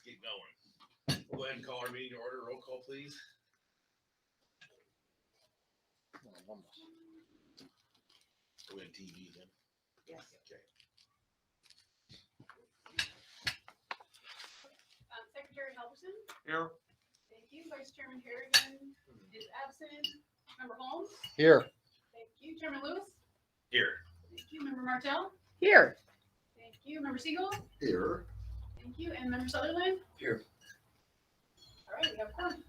get going. We'll go ahead and call our meeting to order. Roll call, please. We're in TV then. Yes. Okay. Secretary Halverson. Here. Thank you. Vice Chairman Harrigan is absent. Member Holmes. Here. Thank you. Chairman Lewis. Here. Thank you. Member Martell. Here. Thank you. Member Siegel. Here. Thank you. And Member Sutherland. Here. All right, we have a quorum.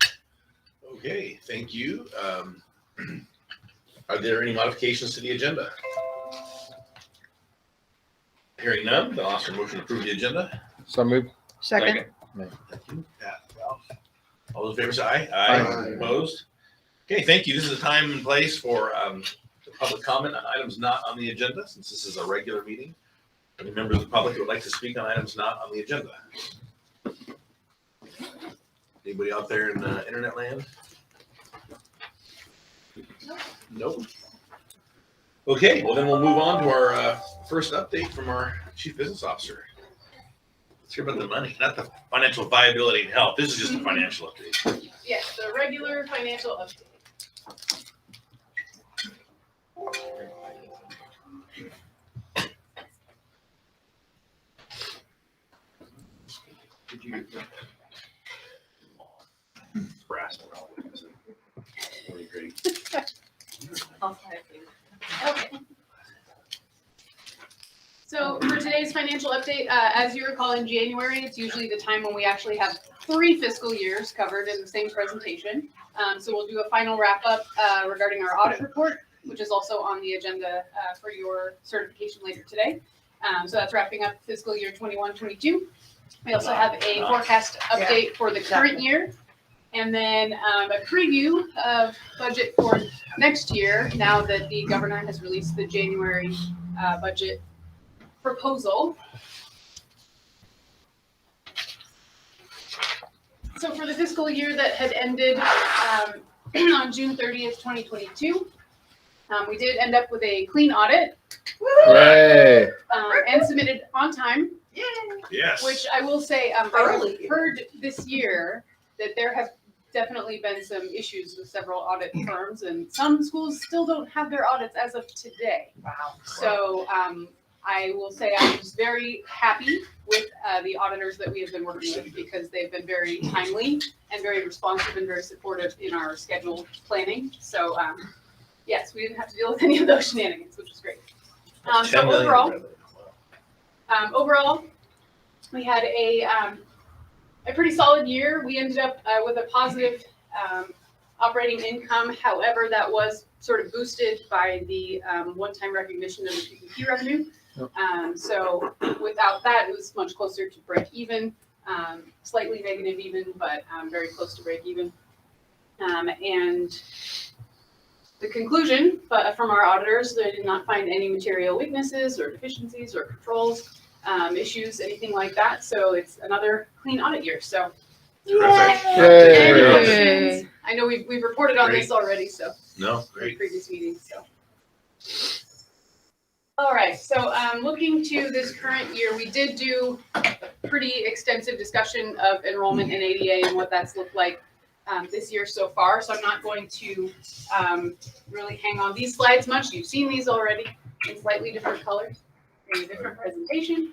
Okay, thank you. Are there any modifications to the agenda? Hearing none, I'll ask for a motion to approve the agenda. So moved. Second. Thank you. Pat, Ralph. All those in favor say aye. Aye. Opposed? Okay, thank you. This is a time and place for the public comment on items not on the agenda, since this is a regular meeting. Any members of the public who would like to speak on items not on the agenda? Anybody out there in internet land? Nope. Okay, well then we'll move on to our first update from our Chief Business Officer. Let's hear about the money, not the financial viability and health. This is just a financial update. Yes, the regular financial update. Brass. Really great. Okay. So for today's financial update, as you recall in January, it's usually the time when we actually have 3 fiscal years covered in the same presentation. So we'll do a final wrap up regarding our audit report, which is also on the agenda for your certification later today. So that's wrapping up fiscal year 21-22. We also have a forecast update for the current year. And then a preview of budget for next year, now that the governor has released the January budget proposal. So for the fiscal year that had ended on June 30th, 2022, we did end up with a clean audit Hooray. and submitted on time. Yes. Which I will say, I've heard this year that there have definitely been some issues with several audit firms, and some schools still don't have their audits as of today. Wow. So I will say I'm just very happy with the auditors that we have been working with, because they've been very timely and very responsive and very supportive in our scheduled planning. So yes, we didn't have to deal with any of those shenanigans, which is great. So overall, we had a pretty solid year. We ended up with a positive operating income. However, that was sort of boosted by the one-time recognition of the PPP revenue. So without that, it was much closer to break even, slightly negative even, but very close to break even. And the conclusion from our auditors, they did not find any material weaknesses or deficiencies or controls, issues, anything like that. So it's another clean audit year. So any questions? I know we've reported on this already, so No, in great. previous meetings. So all right. So looking to this current year, we did do a pretty extensive discussion of enrollment in ADA and what that's looked like this year so far. So I'm not going to really hang on these slides much. You've seen these already in slightly different colors, in a different presentation.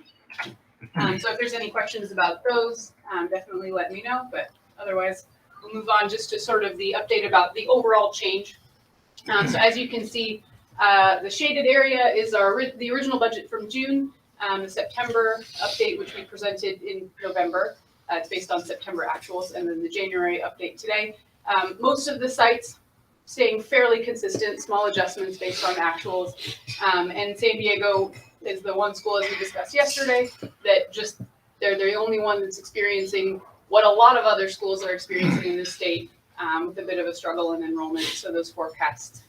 So if there's any questions about those, definitely let me know. But otherwise, we'll move on just to sort of the update about the overall change. So as you can see, the shaded area is the original budget from June, the September update, which we presented in November. It's based on September actuals, and then the January update today. Most of the sites staying fairly consistent, small adjustments based on actuals. And San Diego is the one school, as we discussed yesterday, that just, they're the only one that's experiencing what a lot of other schools are experiencing in this state, with a bit of a struggle in enrollment. So those forecast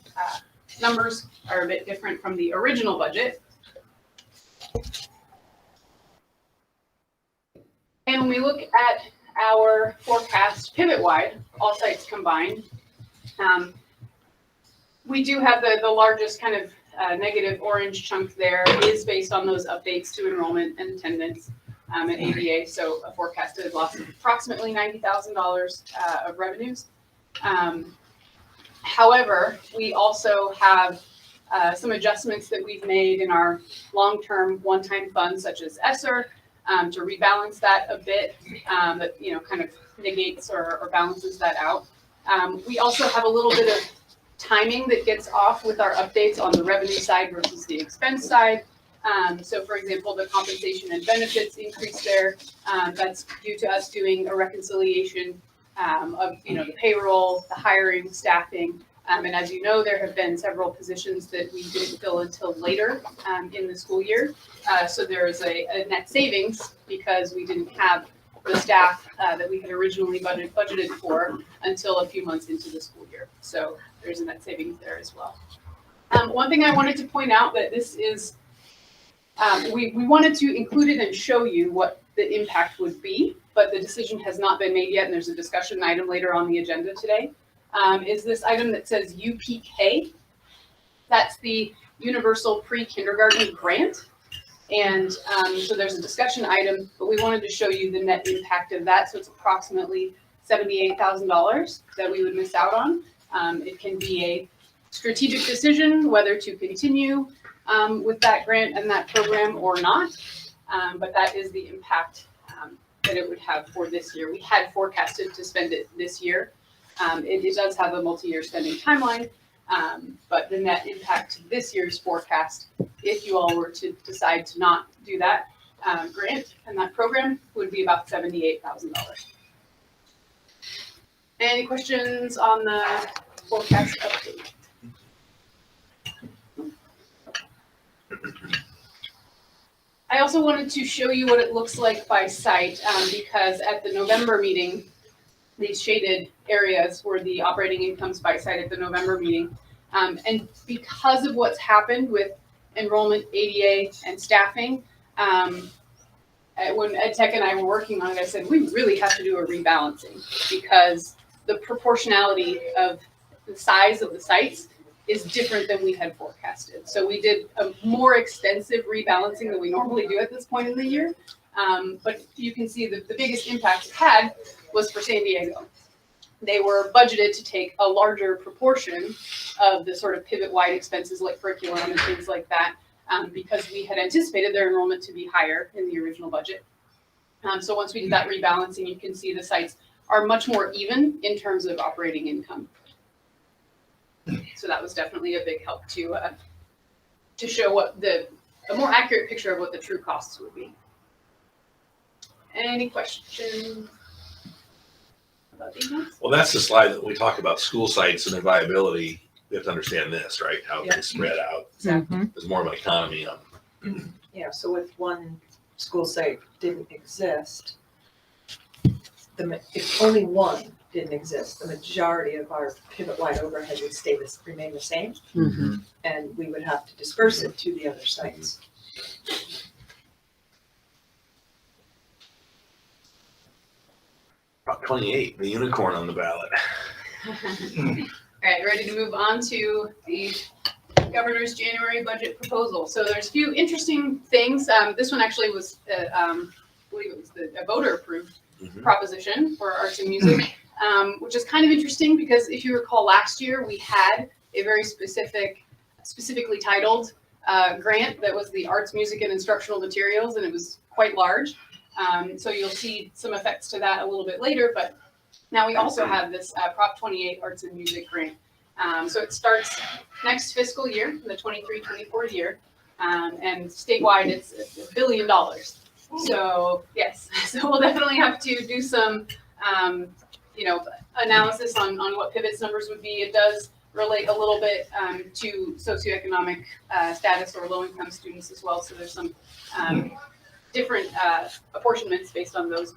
numbers are a bit different from the original budget. And when we look at our forecast pivot-wide, all sites combined, we do have the largest kind of negative orange chunk there is based on those updates to enrollment and attendance. at ADA, so a forecasted loss of approximately $90,000 of revenues. However, we also have some adjustments that we've made in our long-term one-time funds such as ESSER to rebalance that a bit, that kind of negates or balances that out. We also have a little bit of timing that gets off with our updates on the revenue side versus the expense side. So for example, the compensation and benefits increase there. That's due to us doing a reconciliation of the payroll, the hiring, staffing. And as you know, there have been several positions that we didn't fill until later in the school year. So there is a net savings because we didn't have the staff that we had originally budgeted for until a few months into the school year. So there's a net savings there as well. One thing I wanted to point out that this is, we wanted to include it and show you what the impact would be, but the decision has not been made yet, and there's a discussion item later on the agenda today. Is this item that says UPK. That's the Universal Pre-Kindergarten Grant. And so there's a discussion item, but we wanted to show you the net impact of that. So it's approximately $78,000 that we would miss out on. It can be a strategic decision whether to continue with that grant and that program or not. But that is the impact that it would have for this year. We had forecasted to spend it this year. It does have a multi-year spending timeline, but the net impact to this year's forecast, if you all were to decide to not do that grant and that program, would be about $78,000. Any questions on the forecast update? I also wanted to show you what it looks like by site because at the November meeting, these shaded areas were the operating incomes by site at the November meeting. And because of what's happened with enrollment, ADA, and staffing, when Ed Tech and I were working on it, I said, we really have to do a rebalancing because the proportionality of the size of the sites is different than we had forecasted. So we did a more extensive rebalancing than we normally do at this point in the year. But you can see that the biggest impact it had was for San Diego. They were budgeted to take a larger proportion of the sort of pivot-wide expenses like curriculum and things like that because we had anticipated their enrollment to be higher in the original budget. So once we did that rebalancing, you can see the sites are much more even in terms of operating income. So that was definitely a big help to show what a more accurate picture of what the true costs would be. Any questions about these ones? Well, that's the slide that we talk about school sites and their viability. We have to understand this, right? How it's spread out. Exactly. There's more of an economy. Yeah, so if one school site didn't exist, if only one didn't exist, the majority of our pivot-wide overhead would remain the same, and we would have to disperse it to the other sites. Prop 28, the unicorn on the ballot. All right, ready to move on to the governor's January budget proposal. So there's a few interesting things. This one actually was, I believe it was a voter-approved proposition for arts and music, which is kind of interesting because if you recall last year, we had a very specifically titled grant that was the arts, music, and instructional materials, and it was quite large. So you'll see some effects to that a little bit later, but now we also have this Prop 28 Arts and Music Grant. So it starts next fiscal year, the 23-24 year, and statewide it's $1 billion. So yes, so we'll definitely have to do some, analysis on what Pivot's numbers would be. It does relate a little bit to socioeconomic status or low-income students as well. So there's some different apportionments based on those.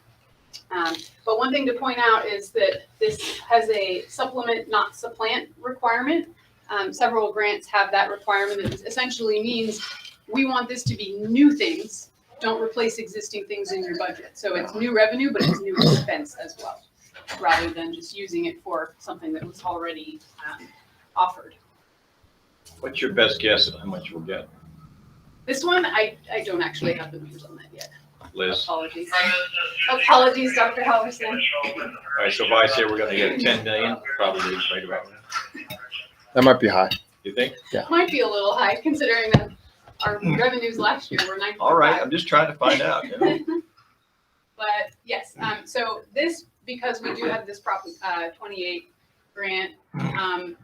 But one thing to point out is that this has a supplement, not supplant requirement. Several grants have that requirement. That essentially means we want this to be new things. Don't replace existing things in your budget. So it's new revenue, but it's new expense as well, rather than just using it for something that was already offered. What's your best guess at how much we'll get? This one, I don't actually have the numbers on that yet. Liz. Apologies. Apologies, Dr. Halverson. All right, so if I say we're gonna get 10 million, probably right about now. That might be high. You think? Might be a little high considering that our revenues last year were 9.5. All right, I'm just trying to find out, you know? But yes, so this, because we do have this Prop 28 grant, oh,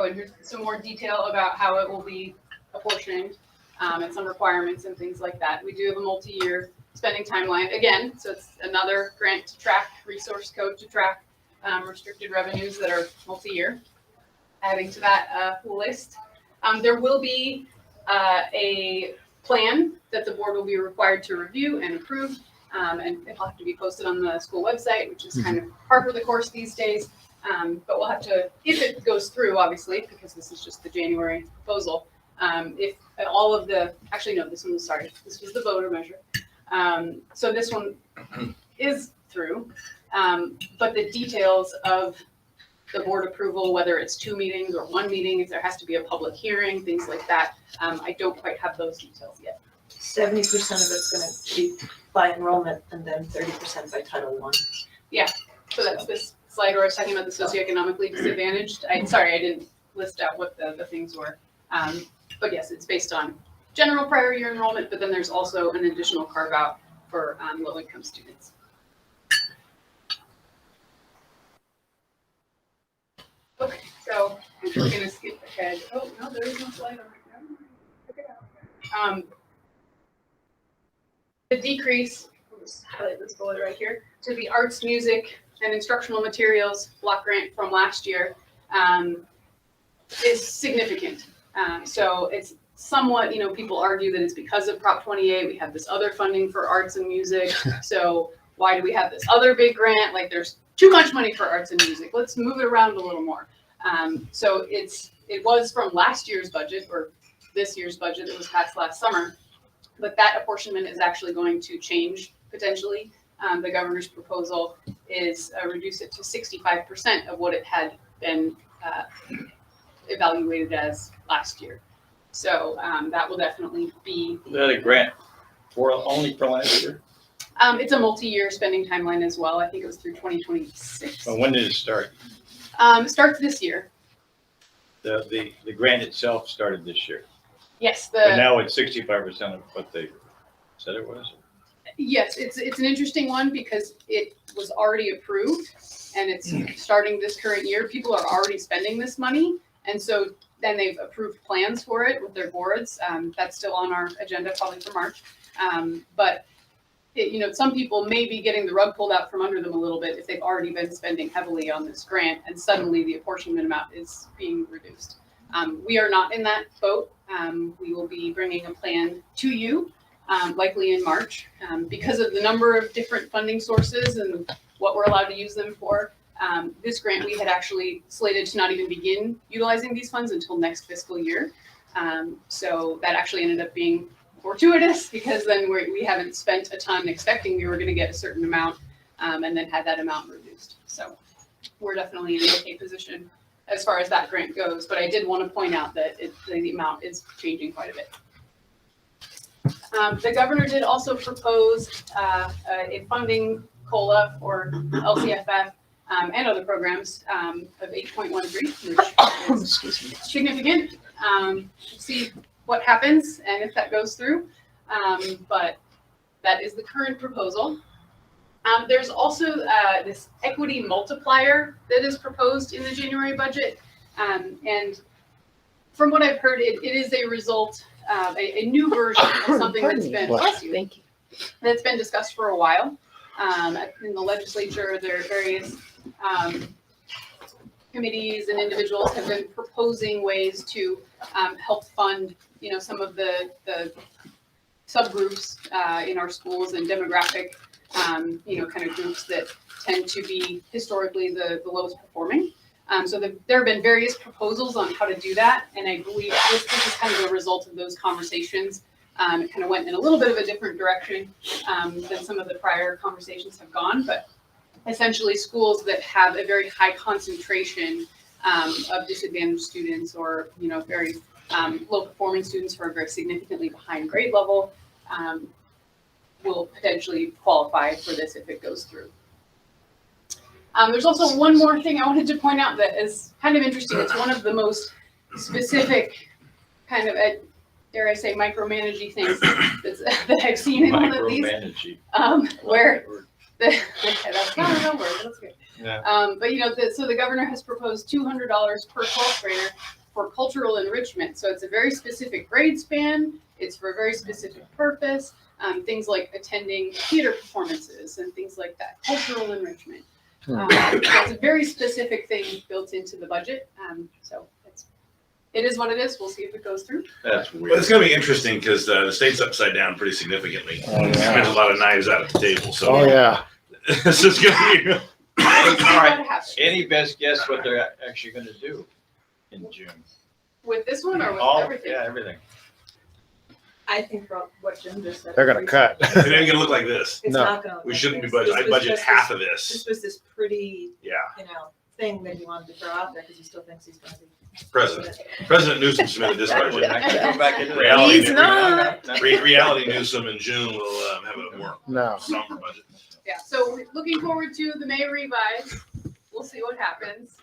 and here's some more detail about how it will be apportioned, and some requirements and things like that. We do have a multi-year spending timeline again, so it's another grant to track, resource code to track restricted revenues that are multi-year. Adding to that list, there will be a plan that the board will be required to review and approve, and it'll have to be posted on the school website, which is kind of par for the course these days. But we'll have to, if it goes through, obviously, because this is just the January proposal, if all of the, actually, no, this one was, sorry, this was the voter measure. So this one is through, but the details of the board approval, whether it's 2 meetings or 1 meeting, if there has to be a public hearing, things like that, I don't quite have those details yet. 70% of it's gonna be by enrollment and then 30% by Title I. So that's this slide where I was talking about the socioeconomically disadvantaged. Sorry, I didn't list out what the things were. But yes, it's based on general prior year enrollment, but then there's also an additional carve out for low income students. Okay, so we're gonna skip ahead. Oh, no, there is no slide on it. The decrease, I'll just highlight this bullet right here, to the arts, music, and instructional materials block grant from last year is significant. So it's somewhat, people argue that it's because of Prop 28, we have this other funding for arts and music. So why do we have this other big grant? Like there's too much money for arts and music. Let's move it around a little more. So it was from last year's budget or this year's budget that was passed last summer, but that apportionment is actually going to change potentially. The governor's proposal is reduce it to 65% of what it had been evaluated as last year. So that will definitely be. Is that a grant only for last year? It's a multi-year spending timeline as well. I think it was through 2026. Well, when did it start? It starts this year. The grant itself started this year, Yes, but now it's 65% of what they said it was. Yes, it's an interesting one because it was already approved and it's starting this current year. People are already spending this money, and so then they've approved plans for it with their boards. That's still on our agenda probably for March. But some people may be getting the rug pulled out from under them a little bit if they've already been spending heavily on this grant and suddenly the apportionment amount is being reduced. We are not in that boat. We will be bringing a plan to you, likely in March, because of the number of different funding sources and what we're allowed to use them for. This grant, we had actually slated to not even begin utilizing these funds until next fiscal year. So that actually ended up being fortuitous because then we haven't spent a ton expecting we were going to get a certain amount and then had that amount reduced. So we're definitely in an okay position as far as that grant goes. But I did want to point out that the amount is changing quite a bit. The governor did also propose a funding COLA for LCFF and other programs of 8.13, which is significant. See what happens and if that goes through. But that is the current proposal. There's also this equity multiplier that is proposed in the January budget. And from what I've heard, it is a result of a new version of something that's been, Thank you. that's been discussed for a while. In the legislature, there are various committees and individuals have been proposing ways to help fund, some of the subgroups in our schools and demographic, kind of groups that tend to be historically the lowest performing. So there have been various proposals on how to do that, and I believe this is kind of a result of those conversations. It kind of went in a little bit of a different direction than some of the prior conversations have gone, but essentially schools that have a very high concentration of disadvantaged students or, very low performing students who are very significantly behind grade level will potentially qualify for this if it goes through. There's also one more thing I wanted to point out that is kind of interesting. It's one of the most specific kind of, dare I say, micromanaging things that I've seen in one of these. Micromanaging. Where that's not a real word, but that's good. Yeah. But so the governor has proposed $200 per 12th grader for cultural enrichment. So it's a very specific grade span. It's for a very specific purpose. Things like attending theater performances and things like that. Cultural enrichment. So it's a very specific thing built into the budget. So it is what it is. We'll see if it goes through. That's But weird. it's going to be interesting because the state's upside down pretty significantly. Oh, yeah. There's a lot of knives out at the table. So Oh, yeah. this is going to be. We'll see All right. what happens. Any best guess what they're actually gonna do in June? With this one or with All, everything? yeah, everything. I think from what Jim just said. They're gonna cut. It ain't going to look like this. It's No. not gonna. We look shouldn't be like this. budget. I This was budget just half this- of this. This was this pretty, Yeah. thing that he wanted to throw out there because he still thinks he's gonna be. President Newsom submitted this We're budget. not gonna go back into that. Reality, He's not. reality Newsom in June will have a more No. somber budget. Yeah, so looking forward to the May revise. We'll see what happens.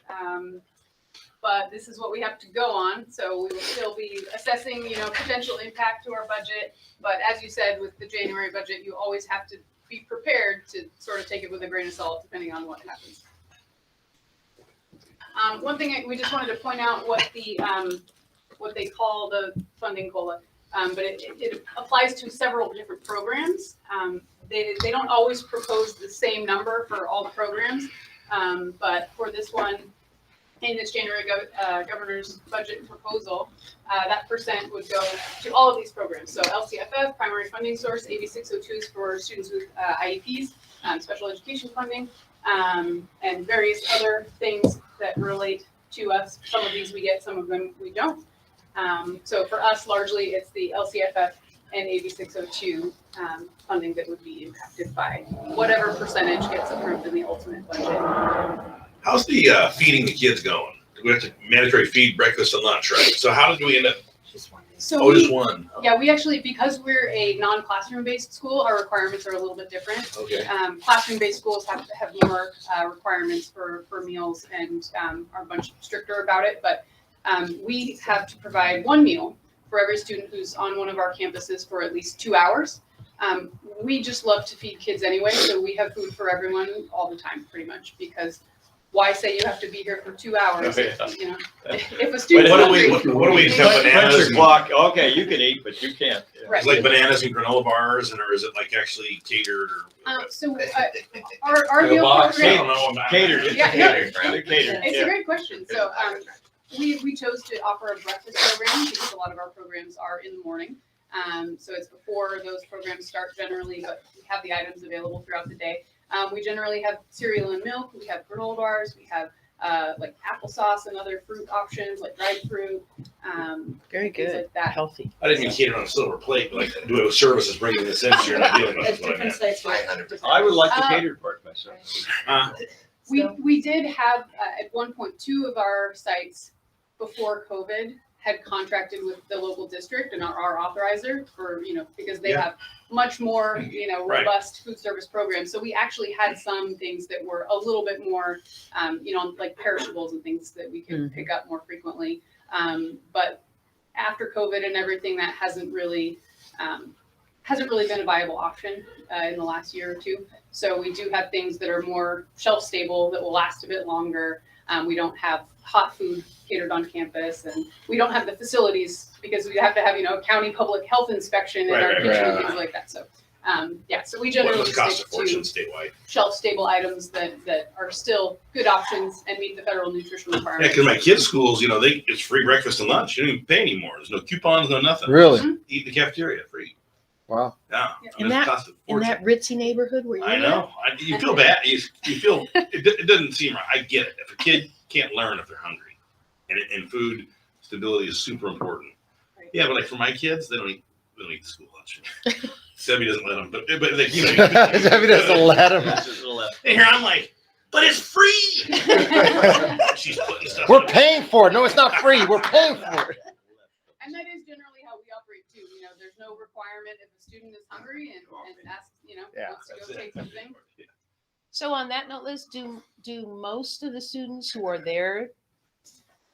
But this is what we have to go on. So we will still be assessing, potential impact to our budget. But as you said, with the January budget, you always have to be prepared to sort of take it with a grain of salt, depending on what happens. One thing we just wanted to point out what what they call the funding COLA, but it applies to several different programs. They don't always propose the same number for all the programs, but for this one, in this January governor's budget proposal, that percent would go to all of these programs. So LCFF, primary funding source, AB 602s for students with IEPs, special education funding, and various other things that relate to us. Some of these we get, some of them we don't. So for us, largely it's the LCFF and AB 602 funding that would be impacted by whatever percentage gets approved in the ultimate budget. How's the feeding the kids going? We have to mandatory feed breakfast and lunch, right? So how did we end up? So Just one. yeah, we actually, because we're a non-classroom based school, our requirements are a little bit different. Okay. Classroom based schools have more requirements for meals and are much stricter about it. But we have to provide one meal for every student who's on one of our campuses for at least 2 hours. We just love to feed kids anyway, so we have food for everyone all the time, pretty much, because why say you have to be here for 2 hours? Okay. If a student's What do hungry, we have Punch bananas? your And, clock. Okay, you can eat, but you can't. Right. it's like bananas and granola bars, or is it like actually catered? So our Like a meal box? I program, don't know. Catered. It's Yeah, catered. They're catered. it's a Yeah. great question. So we chose to offer a breakfast program because a lot of our programs are in the morning. So it's before those programs start generally, but we have the items available throughout the day. We generally have cereal and milk. We have granola bars. We have like applesauce and other fruit options like dried fruit. Very Things good. like that. Healthy. I didn't mean cater on a silver plate, but like do a services bringing this in, so you're not dealing with At it. What I different meant. sites. I would like the Uh, catered part myself. We did have at one point 2 of our sites before COVID had contracted with the local district and our authorizer for, because they Yeah. have much more, Right. robust food service programs. So we actually had some things that were a little bit more, like perishables and things that we could pick up more frequently. But after COVID and everything, that hasn't really been a viable option in the last year or 2. So we do have things that are more shelf stable that will last a bit longer. We don't have hot food catered on campus, and we don't have the facilities because we have to have, a county public health inspection in Right, our right, kitchen and right. things like that. So, so we What generally was cost a stick fortune to statewide? shelf stable items that are still good options and meet the federal nutrition Yeah, requirements. because my kids' schools, it's free breakfast and lunch. You don't even pay anymore. There's no coupons, no nothing. Really? Eat in the cafeteria free. Wow. Yeah. In It's that- cost a In fortune. that ritzy neighborhood where you I live? know. You feel bad. You feel it doesn't seem right. I get it. If a kid can't learn if they're hungry, and food stability is super important. Right. Yeah, but like for my kids, they don't eat the school lunch. Debbie doesn't let them. But like, Debbie doesn't let him. That's just a little- And here I'm like, but it's free. She's putting stuff. We're in paying for it. No, it's not free. We're paying for it. And that is generally how we operate too. There's no requirement if a student is hungry and asks, Yeah. wants to That's go it. take something. Yeah. So on that note, Liz, do most of the students who are there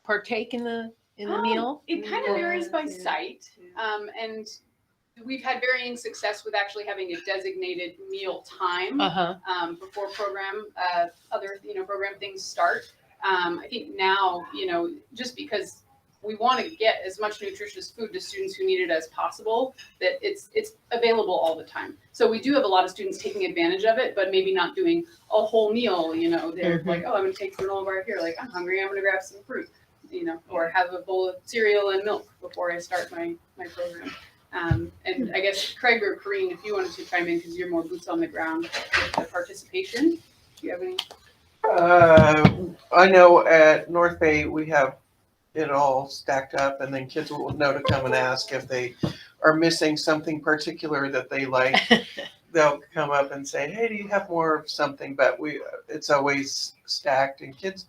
partake in the meal? It kind of varies by Yeah. site. And we've had varying success with actually having a designated meal time before other program things start. I think now, just because we want to get as much nutritious food to students who need it as possible, that it's available all the time. So we do have a lot of students taking advantage of it, but maybe not doing a whole meal. They're like, oh, I'm going to take granola bar here. Like, I'm hungry. I'm going to grab some fruit. Or have a bowl of cereal and milk before I start my program. And I guess Craig or Corrine, if you wanted to chime in, because you're more boots on the ground with the participation. Do you have any? I know at North Bay, we have it all stacked up, and then kids will know to come and ask if they are missing something particular that they like. They'll come up and say, hey, do you have more of something? But it's always stacked, and kids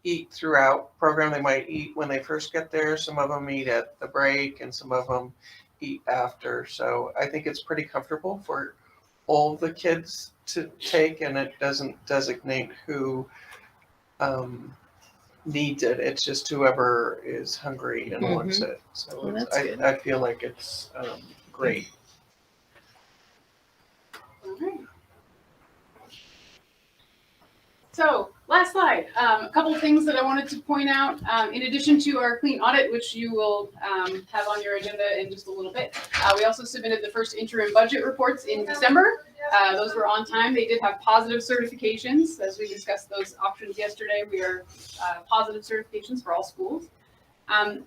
eat throughout program. They might eat when they first get there. Some of them eat at the break, and some of them eat after. So I think it's pretty comfortable for all the kids to take, and it doesn't designate who needs it. It's just whoever is hungry and wants it. So Well, that's good. I feel like it's great. All right. So last slide, a couple of things that I wanted to point out. In addition to our clean audit, which you will have on your agenda in just a little bit, we also submitted the first interim budget reports in December. Those were on time. They did have positive certifications. As we discussed those options yesterday, we are positive certifications for all schools.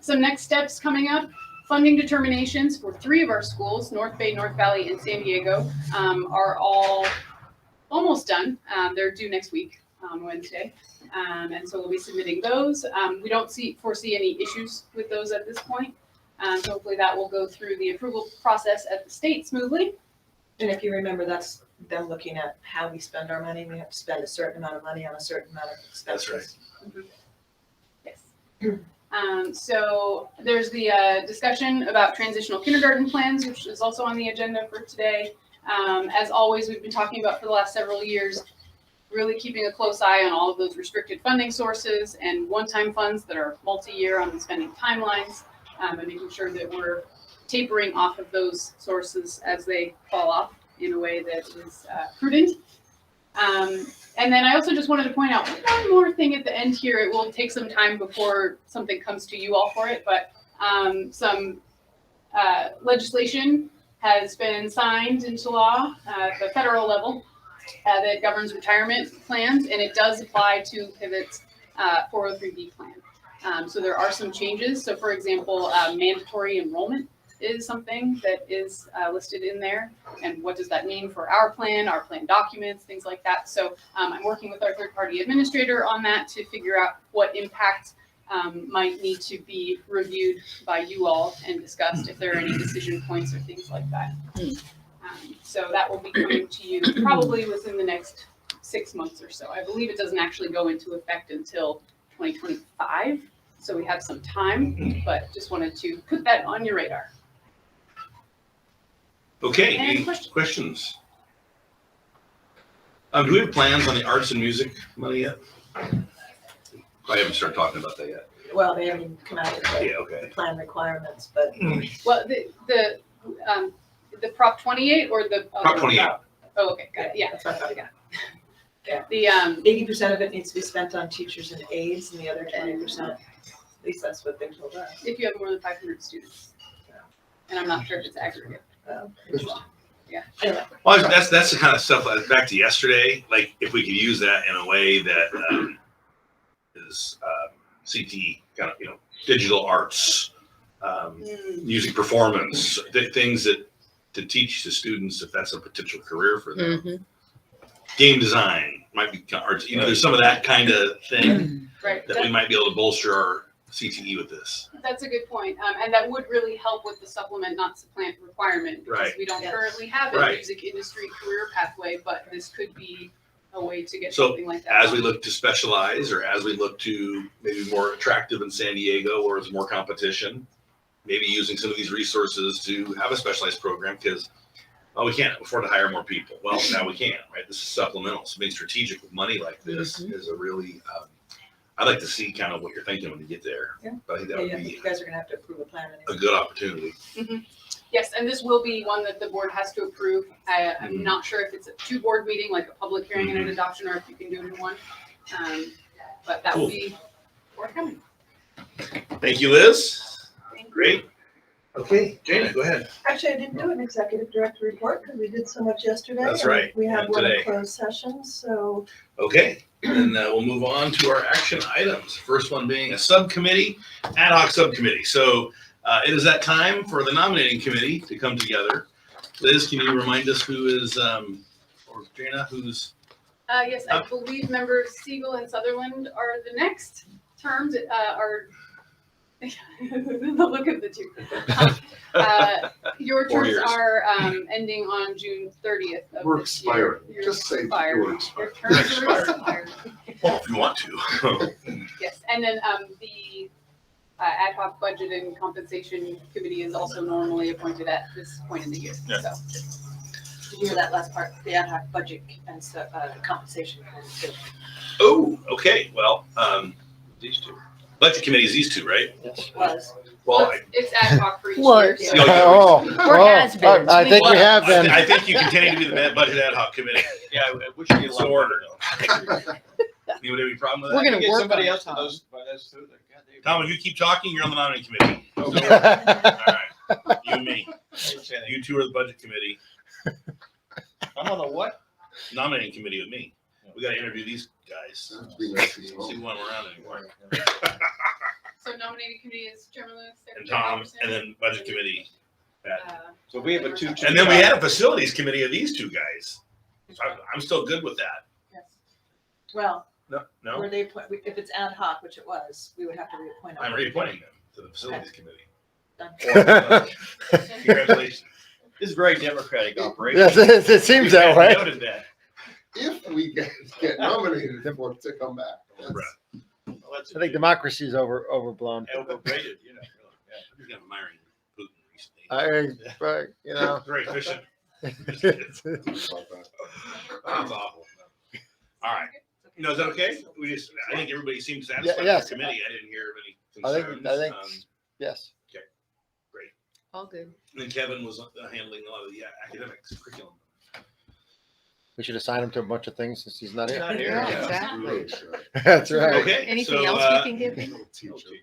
Some next steps coming up. Funding determinations for 3 of our schools, North Bay, North Valley, and San Diego, are all almost done. They're due next week on Wednesday. And so we'll be submitting those. We don't foresee any issues with those at this point. So hopefully that will go through the approval process at the state smoothly. And if you remember, that's them looking at how we spend our money. We have to spend a certain amount of money on a certain amount of expenses. Yes. So there's the discussion about transitional kindergarten plans, which is also on the agenda for today. As always, we've been talking about for the last several years, really keeping a close eye on all of those restricted funding sources and one-time funds that are multi-year on the spending timelines, and making sure that we're tapering off of those sources as they fall off in a way that is prudent. And then I also just wanted to point out one more thing at the end here. It will take some time before something comes to you all for it, but some legislation has been signed into law at the federal level that governs retirement plans, and it does apply to Pivot's 403B plan. So there are some changes. So for example, mandatory enrollment is something that is listed in there. And what does that mean for our plan documents, things like that. So I'm working with our third-party administrator on that to figure out what impact might need to be reviewed by you all and discussed if there are any decision points or things like that. So that will be coming to you probably within the next 6 months or so. I believe it doesn't actually go into effect until 2025. So we have some time, but just wanted to put that on your radar. Okay, Any any questions? questions? Do we have plans on the arts and music money yet? I haven't started talking about that yet. Well, they haven't even come out with Yeah, the okay. plan requirements, but Well, the Prop 28 or the Prop 28. Oh, okay, got it. Yeah, that's what I thought I got. the 80% of it needs to be spent on teachers and aides, and the other 20%, at least that's what they told us. if you have more than 500 students, and I'm not sure if it's aggregate. Anyway, Well, that's the kind of stuff, back to yesterday, like if we could use that in a way that is CT, kind of, digital arts, music performance, things that to teach the students if that's a potential career for them. Game design might be arts, there's some of that kind of thing Right. that we might be able to bolster our CTE with this. That's a good point. And that would really help with the supplement, not supplant requirement, because Right. we don't Yeah. currently have a Right. music industry career pathway, but this could be a way to get So, something like that. As we look to specialize, or as we look to maybe more attractive in San Diego where there's more competition, maybe using some of these resources to have a specialized program because, oh, we can't afford to hire more people. Well, now we can, right? This is supplemental. So being strategic with money like this is a really, I'd like to see kind of what you're thinking when you get there. Yeah. But I think that Yeah, would I think be you guys are gonna have to approve a plan a anyway. good opportunity. Yes, and this will be one that the board has to approve. I'm not sure if it's a two-board meeting, like a public hearing and an adoption, or if you can do it in one. But that will be forthcoming. Thank you, Liz. Thank you. Great. Okay, Jana, go ahead. Actually, I didn't do an executive director report because we did so much yesterday. That's and right, We have and one today. closed session, so Okay, and we'll move on to our action items. First one being a subcommittee, ad hoc subcommittee. So it is that time for the nominating committee to come together. Liz, can you remind us who is, or Jana, who's? Yes, I believe members Siegel and Sutherland are the next terms, are, the look of the two. Your 4 terms years. are ending on June 30th of We're this year. expiring. You're Just say expired. we're Your expiring. terms are expired. Well, if you want to. Yes, and then the ad hoc budget and compensation committee is also normally appointed at this point in the year, Yeah. so. did you hear that last part? The ad hoc budget and so, compensation. committee. Oh, okay, well, These two. budget committee is these two, right? Was. Well, It's ad hoc for each year. Was. so- Or has-beens. I think we have been. I think you continue to be the budget ad hoc committee. Yeah, we should get a So lot ordered. though. You would have any problem with We're that? gonna Get work somebody on it, else to Tom. those, but that's true. God, they- Tom, if you keep talking, you're on the nominating committee. All That's right, you and me. I didn't say anything. You two are the budget committee, I'm on the what? nominating committee with me. We gotta interview these guys. Be nice to See know. who want around anymore. So nominating committee is Chairman Lewis, And Secretary Tom, Robertson. and then budget committee. Pat. So we have a 2-2. And then we had a facilities committee of these two guys. So I'm still good with that. Yes. Well, No, were they, if it's ad hoc, which it was, we would have to reappoint. them. I'm reappointing them to the facilities committee. Done. Congratulations. This is very democratic operation. Yes, it seems that way. Noted that. If we get nominated for it to come back. That's- Right. Well, that's I think democracy is overblown. overrated, you know. Really. Yeah. I'm just admiring Putin recently. But, you know. Very efficient. about that. That's awful. All right. No, is that okay? I think everybody seems satisfied with yes. the committee. I didn't hear of any I concerns. think, yes. All good. And then Kevin was handling a lot of the academics curriculum. We should assign him to a bunch of things since he's not He's here. not here. Yeah, Yeah. exactly. Really should. That's right. Okay. Anything so, else we can give him? Little teacher.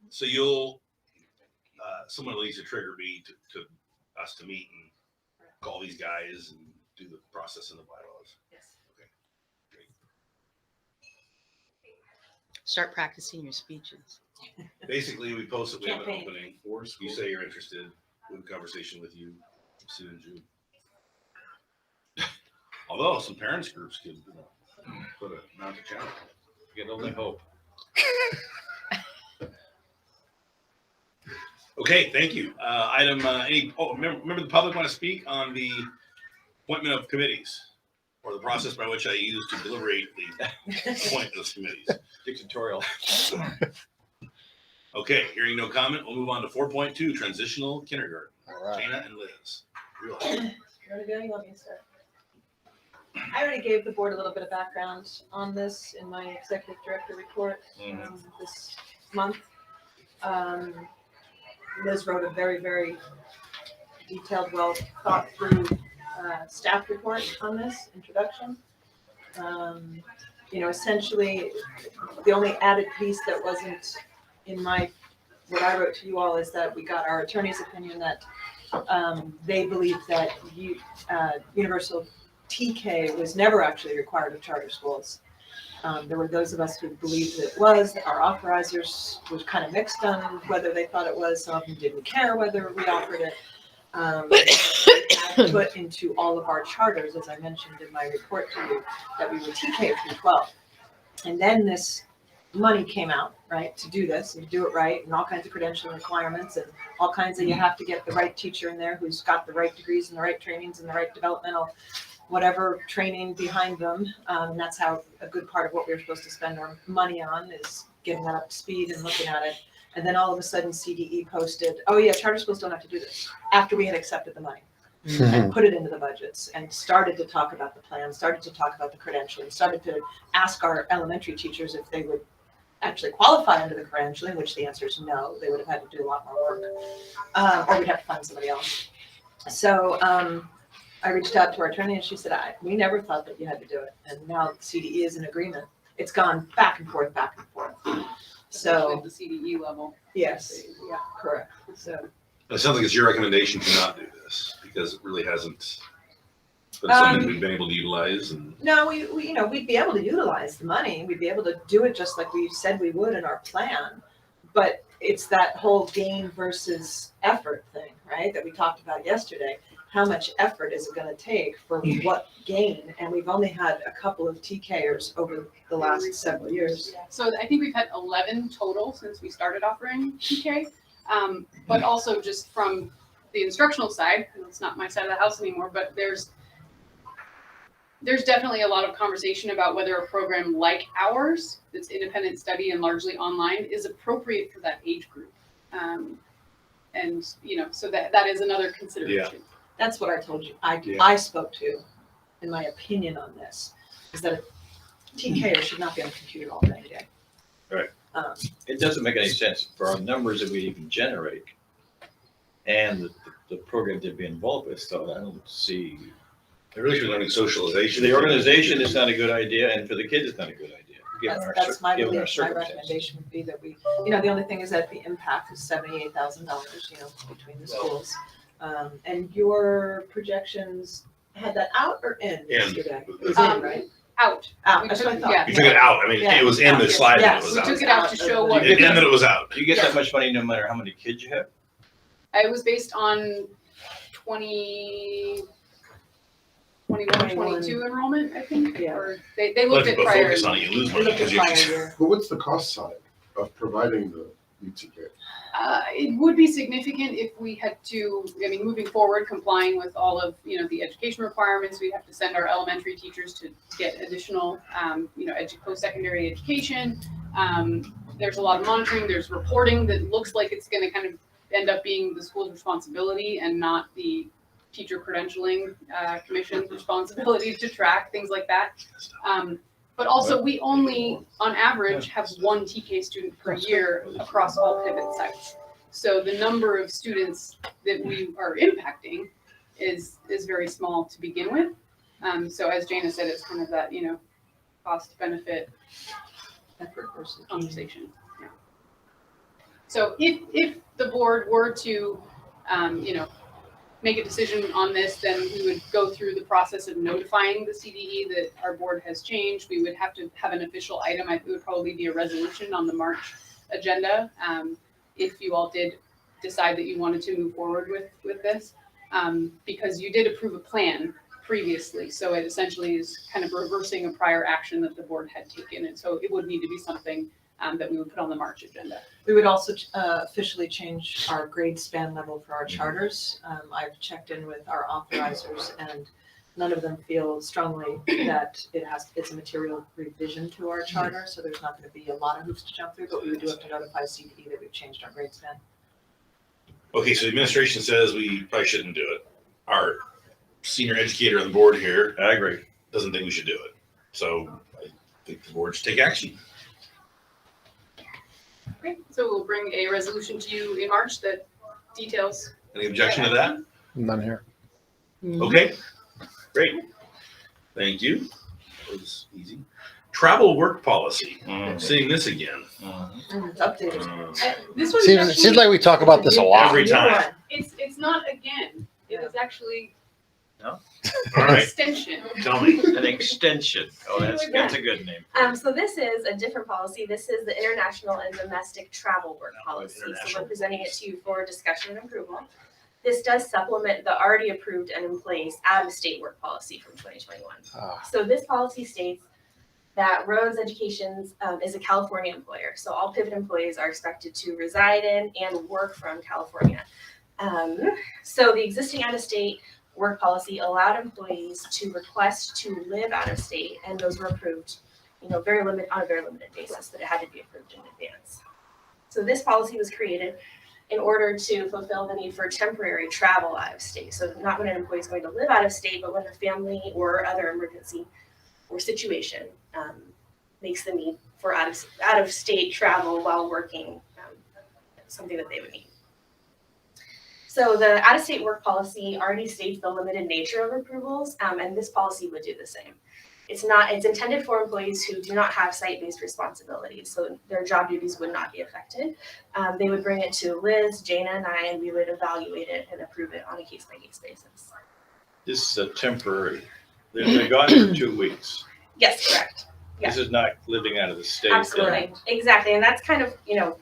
So you'll, someone will need to trigger me to us to meet and call these guys and do the process in the bylaws. Yes. Start practicing your speeches. Basically, we post that we have an Campaign. opening. You say you're interested. We have a conversation with you soon in June. Although some parents groups could put a mount to challenge. You can only hope. Okay, thank you. Remember the public want to speak on the appointment of committees or the process by which I use to deliberate the appointment of those committees. Dictatorial. Okay, hearing no comment, we'll move on to 4.2, transitional kindergarten. All right. Jana and Liz. Real. You wanna go? You want me to start? I already gave the board a little bit of background on this in my executive director report this month. Liz wrote a very, very detailed, well thought through staff report on this introduction. Essentially, the only added piece that wasn't in what I wrote to you all is that we got our attorney's opinion that they believe that universal TK was never actually required of charter schools. There were those of us who believed that it was. Our authorizers was kind of mixed on whether they thought it was. Some of them didn't care whether we offered it. Put into all of our charters, as I mentioned in my report to you, that we were TK through 12. And then this money came out, right, to do this and do it right, and all kinds of credentialing requirements and all kinds of, you have to get the right teacher in there who's got the right degrees and the right trainings and the right developmental whatever training behind them. And that's how a good part of what we were supposed to spend our money on is getting that up to speed and looking at it. And then all of a sudden CDE posted, oh yeah, charter schools don't have to do this, after we had accepted the money. And put it into the budgets and started to talk about the plan, started to talk about the credentialing, started to ask our elementary teachers if they would actually qualify under the credentialing, which the answer is no, they would have had to do a lot more work. Or we'd have to find somebody else. So I reached out to our attorney and she said, we never thought that you had to do it. And now CDE is in agreement. It's gone back and forth, back and forth. Especially So, at the CDE level. yes, yeah, correct. So, It sounds like it's your recommendation to not do this because it really hasn't been something we've been able to utilize and. no, we, you know, we'd be able to utilize the money. We'd be able to do it just like we said we would in our plan. But it's that whole gain versus effort thing, right? That we talked about yesterday. How much effort is it gonna take for what gain? And we've only had a couple of TKers over the last several years. So I think we've had 11 total since we started offering TK. But also just from the instructional side, it's not my side of the house anymore, but there's definitely a lot of conversation about whether a program like ours, that's independent study and largely online, is appropriate for that age group. And, you know, so that is another consideration. That's what I told you. Yeah. I spoke to, in my opinion on this, is that a TKer should not be on a computer all day. Right. It doesn't make any sense for our numbers that we even generate and the program they'd be involved with, so I don't see. They really should be learning socialization. The organization is not a good idea, and for the kids, it's not a good idea. given our That's my given our belief, my circumstances. recommendation would be that we, you know, the only thing is that the impact is $78,000, you know, between the schools. And your projections had that out or in yesterday? It was in, right? Out. Out, We that's what I took- thought. yeah. You took it out. I mean, Yeah. it was in the slide that it Yes. was We out. took it out to show what. It ended, it was out. You get that much money no matter how many kids you have? It was based on 21, 22 enrollment, I think, Yeah. or they But looked if at you put prior. focus on it, you lose We money looked at because you prior just. year. But what's the cost side of providing the UTK? It would be significant if we had to, I mean, moving forward, complying with all of, you know, the education requirements, we'd have to send our elementary teachers to get additional, you know, post-secondary education. There's a lot of monitoring, there's reporting that looks like it's gonna kind of end up being the school's responsibility and not the teacher credentialing, commission's responsibility to track, things like that. But also, we only, on average, have one TK student per year across all pivot sites. So the number of students that we are impacting is very small to begin with. So as Jana said, it's kind of that, you know, cost benefit Effort versus. conversation. Yeah. So if the board were to, you know, make a decision on this, then we would go through the process of notifying the CDE that our board has changed. We would have to have an official item. It would probably be a resolution on the March agenda. If you all did decide that you wanted to move forward with this, because you did approve a plan previously. So it essentially is kind of reversing a prior action that the board had taken. And so it would need to be something that we would put on the March agenda. We would also officially change our grade span level for our charters. I've checked in with our authorizers and none of them feel strongly that it's a material revision to our charter. So there's not going to be a lot of hoops to jump through, but we do have to notify CDE that we've changed our grade span. Okay, so the administration says we probably shouldn't do it. Our senior educator on the board here I agree. doesn't think we should do it. So I think the board should take action. Great. So we'll bring a resolution to you in March that details. Any objection to that? None here. Okay, great. Thank you. That was easy. Travel work policy. Seeing this again. It's updated. This one's Seems actually, like we talk about this a lot. Every time. it's not again. It is actually All an right, extension. tell me. An extension. Oh, that's a good name. So this is a different policy. This is the international and domestic travel work policy. So international. we're presenting it to you for discussion and approval. This does supplement the already approved and in place out-of-state work policy from 2021. So this policy states that Roads Education is a California employer. So all Pivot employees are expected to reside in and work from California. So the existing out-of-state work policy allowed employees to request to live out of state, and those were approved, on a very limited basis, that it had to be approved in advance. So this policy was created in order to fulfill the need for temporary travel out of state. So not when an employee is going to live out of state, but when a family or other emergency or situation makes the need for out of state travel while working, something that they would need. So the out of state work policy already states the limited nature of approvals, and this policy would do the same. It's intended for employees who do not have site-based responsibilities, so their job duties would not be affected. They would bring it to Liz, Jana, and I, and we would evaluate it and approve it on a case-by-case basis. This is a temporary, they're gone for 2 weeks. Yes, correct. Yeah. This is not living out of the state. Absolutely, exactly, and that's kind of, when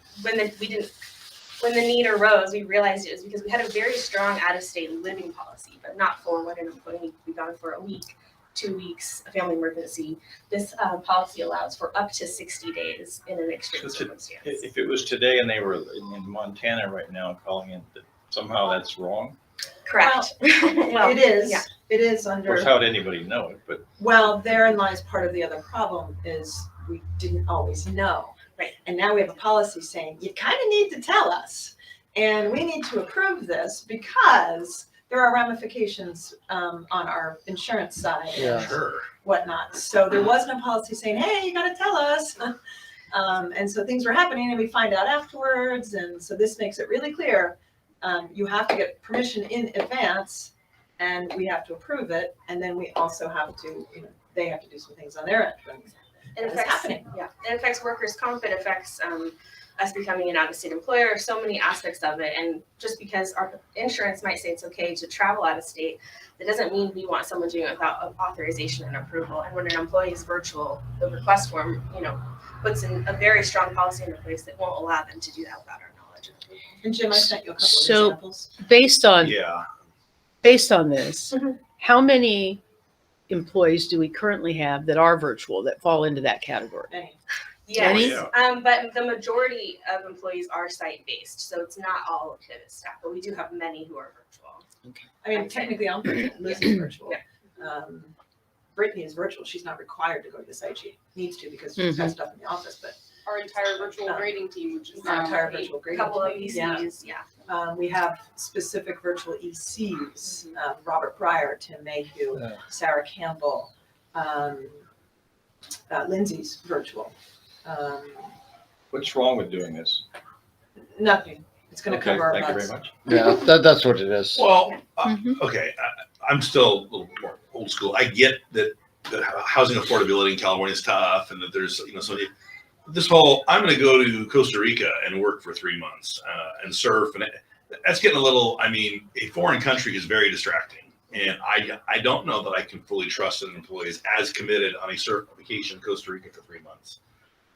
the need arose, we realized it was because we had a very strong out-of-state living policy, but not for when an employee needs to be gone for a week, 2 weeks, a family emergency. This policy allows for up to 60 days in an extreme circumstance. If it was today and they were in Montana right now calling in, that somehow that's wrong. Correct. It is, yeah. it is Of under. course, how would anybody know it? But Well, therein lies part of the other problem is we didn't always know. Right. And now we have a policy saying, you kind of need to tell us, and we need to approve this because there are ramifications on our insurance side Yeah. and Sure. whatnot. So there wasn't a policy saying, hey, you gotta tell us. And so things were happening and we find out afterwards. And so this makes it really clear. You have to get permission in advance and we have to approve it. And then we also have to, they have to do some things on their end. It It's affects, happening. yeah, it affects workers' comp, it affects us becoming an out-of-state employer, so many aspects of it. And just because our insurance might say it's okay to travel out of state, that doesn't mean we want someone doing it without authorization and approval. And when an employee is virtual, the request form, puts in a very strong policy into place that won't allow them to do that without our knowledge. And Jim, I sent you a couple So- of examples. Based on Yeah. this, Mhm. how many employees do we currently have that are virtual that fall into that category? Anyway. Any? Yes, but the majority of employees are site-based, so it's not all of Pivot staff, but we do have many who are virtual. I mean, technically I'm virtual, Liz is virtual. Yeah. Brittany is virtual. She's not required to go to the site. She needs to because she's got stuff in the office, but Our entire virtual grading team, which is our now entire 8. virtual A grading. couple of team, yeah. ECs, yeah. We have specific virtual ECs, Robert Pryor, Tim Mayhew, Yeah. Sarah Campbell, Lindsay's virtual. what's wrong with doing this? Nothing. It's gonna Okay, cover our thank you very butts. much. Yeah, that's what it is. Well, Mhm. okay, I'm still a little more old school. I get that housing affordability in California is tough, and that there's so this whole I'm going to go to Costa Rica and work for 3 months and surf, and that's getting a little. I mean, a foreign country is very distracting, and I don't know that I can fully trust an employee is as committed on a surf vacation in Costa Rica for 3 months.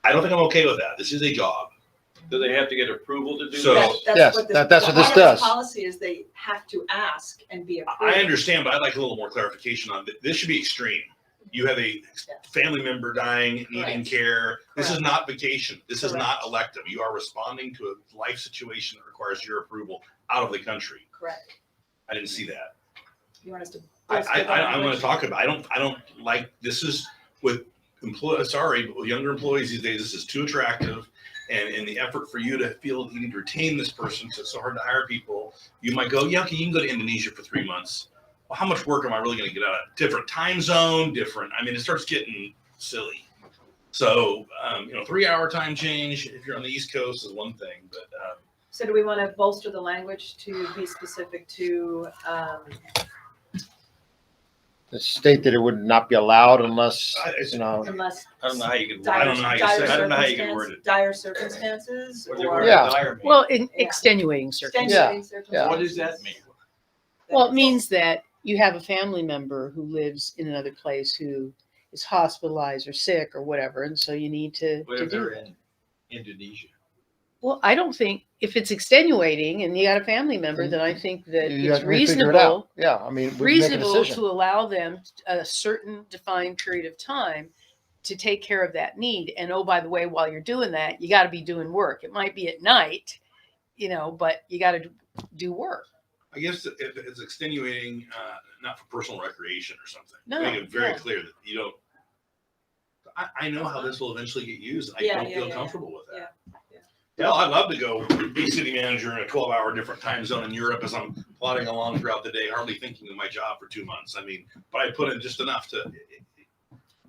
I don't think I'm okay with that. This is a job. Do they have to get approval to do So- this? Yes, that's what this does. Policy is they have to ask and be approved. I understand, but I'd like a little more clarification on this. Should be extreme. You have a family member dying, needing Correct. care. This is Correct. not vacation. This is not Correct. elective. You are responding to a life situation that requires your approval out of the country. Correct. I didn't see that. You want us to? I want to talk about. I don't like this is with younger employees these days. This is too attractive. And in the effort for you to feel you need to retain this person, so it's so hard to hire people, you might go, yeah, okay, you can go to Indonesia for 3 months. Well, how much work am I really going to get out of it? Different time zone, it starts getting silly. So, 3-hour time change, if you're on the East Coast is one thing, but So do we want to bolster the language to be specific to, The state that it would not be allowed unless, unless I don't know how you can. I don't know how you dire say it. I don't know how you can word it. dire circumstances What does the or word Yeah. desire mean? Well, in Yeah. extenuating circumstances. extenuating Yeah. circumstances. What does that mean? Well, it means that you have a family member who lives in another place who is hospitalized or sick or whatever, and so you need to What if do they're it. in Indonesia? Well, I don't think if it's extenuating and you got a family member, then I think that you it's have to figure it reasonable. out. Yeah, I mean, we make a Reasonable decision. to allow them a certain defined period of time to take care of that need. And oh, by the way, while you're doing that, you got to be doing work. It might be at night, but you got to do work. I guess if it's extenuating, not for personal recreation or something. No, Make it very yeah. clear that you don't. I know how this will eventually get used. I Yeah, don't yeah, feel yeah, comfortable with that. Yeah. Yeah, I'd love to go be city manager in a 12-hour different time zone in Europe as I'm plodding along throughout the day, hardly thinking of my job for 2 months. I mean, but I put in just enough to.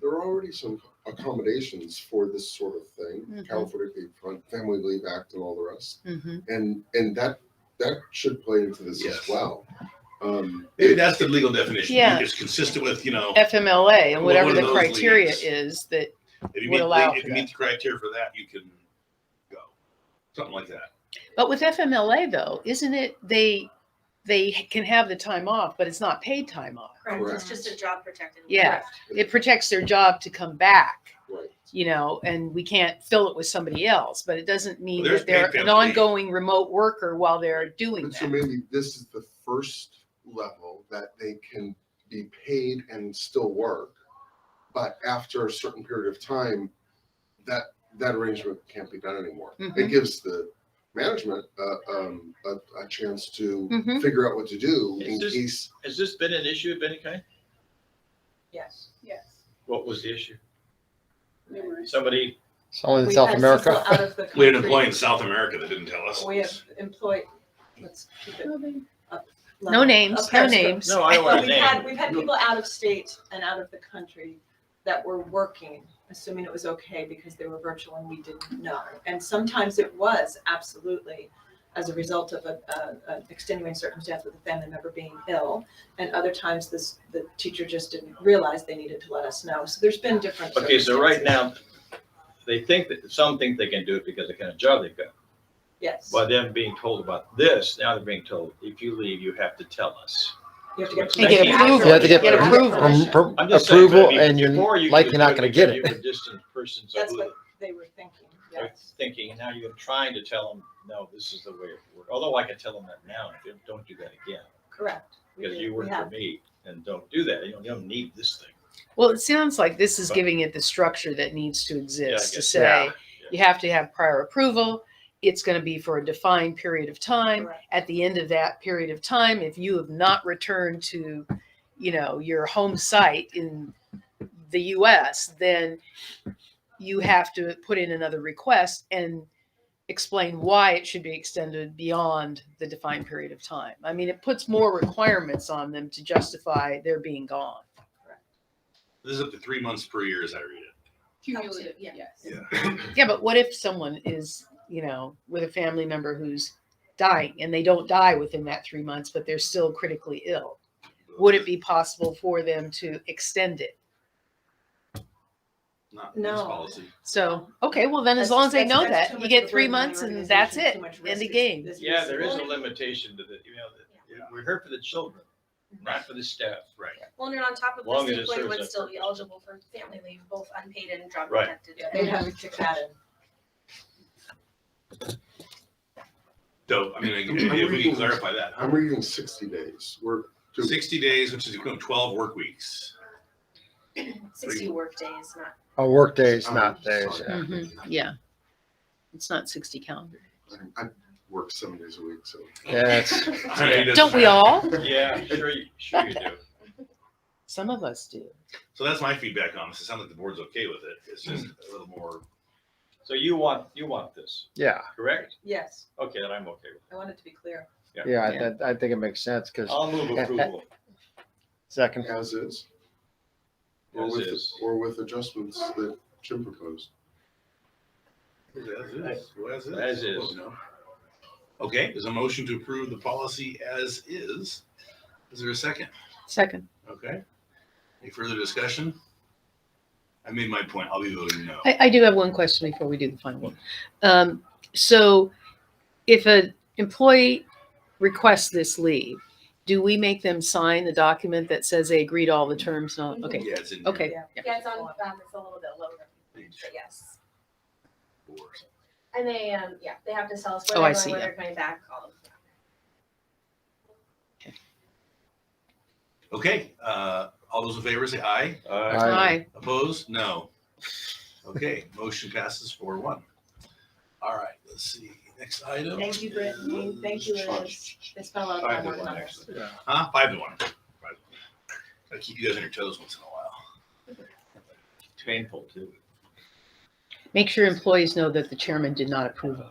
There are already some accommodations for this sort of thing, Mhm. California Family Leave Act and all the rest. Mhm. And that should play into this Yes. as well. Maybe that's the legal definition. Yeah. It's consistent with, FMLA and Well, whatever one the of those criteria leagues. is that, if you would meet allow if for you meet that. the criteria for that, you can go. Something like that. but with FMLA though, isn't it, they can have the time off, but it's not paid time off. Correct, Correct. it's just a job protected. Yeah. It protects their job to come back, Right. and we can't fill it with somebody else, but it doesn't mean Well, there's that they're paid an family leave. ongoing remote worker while they're doing So that. maybe this is the first level that they can be paid and still work. But after a certain period of time, that arrangement can't be done anymore. It Mhm. gives the management a chance to Mhm. figure out what to do Is in this- case. Has this been an issue of any kind? Yes. Yes. What was the issue? Numerous. It's only in We've South had America. people out of the We had an country. employee in South America that didn't tell us. We have employed, let's keep it up. No level, names, up no Periscope. names. No, I don't But want to we've name. had people out of state and out of the country that were working, assuming it was okay because they were virtual and we didn't know. And sometimes it was absolutely as a result of an extenuating circumstance with a family member being ill. And other times the teacher just didn't realize they needed to let us know. So there's been different. Okay, so right circumstances. now, they think that some think they can do it because of the kind of job they've got. Yes, By them being told about this, now they're being told, if you leave, you have to tell us. you have to get. You get You approval. You have to get Get approval. I'm just saying, approval, but I mean, and you're before you likely could not do going to get because it. You were distant persons That's of what they were thinking, yes. thinking, and now you're trying to tell them, no, this is the way it works. Although I can tell them that now, don't do that again, Correct. We because did. you We work for have. me, and don't do that. You don't need this thing. Well, it sounds like this is But- giving it the structure that needs to exist to guess. say, Yeah. you have to have prior approval. It's going to be for a defined period of time. Correct. At the end of that period of time, if you have not returned to, your home site in the US, then you have to put in another request and explain why it should be extended beyond the defined period of time. I mean, it puts more requirements on them to justify their being gone. This is up to 3 months per year as I read it. Cumulative, Yeah. yes. Yeah, but what if someone is, with a family member who's dying and they don't die within that 3 months, but they're still critically ill? Would it be possible for them to extend it? Not in this No. policy. So, okay, well then, as That's- long as they that's- know that's that, too you much get of a 3 burden on the months and that's organization, it, too much end of risk. game. Yeah, there is a limitation to the, Yeah. we're here for the children, not for the staff. Right. Well, and on top of Long this, as the it employee serves would that still be purpose. eligible for family leave, both unpaid and job Right. protected. Yeah, they'd have to kick that in. So, I mean, if we can clarify that. I'm reading 60 days. 60 days, which is equivalent to 12 work weeks. 60 work days, not. Oh, work days, not days. sorry. Yeah. Yeah. It's not 60 calendar. I work 7 days a week, so. Yeah, it's, I mean, it Don't we doesn't- all? Yeah, sure you do. Some of us do. So that's my feedback on this. It sounds like the board's okay with it. It's just a little more. So you want this, yeah, correct? Yes, Okay, then I'm okay with I want it to be clear. it. yeah. I think it makes sense because I'll move approval. second, As is. As is. Or with adjustments that Jim proposed. As is. Well, As is. No. Okay, there's a motion to approve the policy as is. Is there a second? Second. Okay. Any further discussion? I made my point. I'll be voting no. I do have one question before we do the final one. So if an employee requests this leave, do we make them sign the document that says they agreed to all the terms? No, okay, Yeah, it's in. okay. Yeah. Yeah, it's on, it's a little bit lower, Page but yes. 4. And they, they have to tell us Oh, where I they're see, going, where yeah. they're coming back, all of that. Okay, all those in favor say aye. Aye. Opposed? No. Okay, motion passes 4-1. All right, let's see. Next item. Thank you, Brittany. Thank you, Liz. They spent a lot of time working on this. Huh? 5-1. Gotta keep you guys on your toes once in a while. Painful too. Make sure employees know that the chairman did not approve it.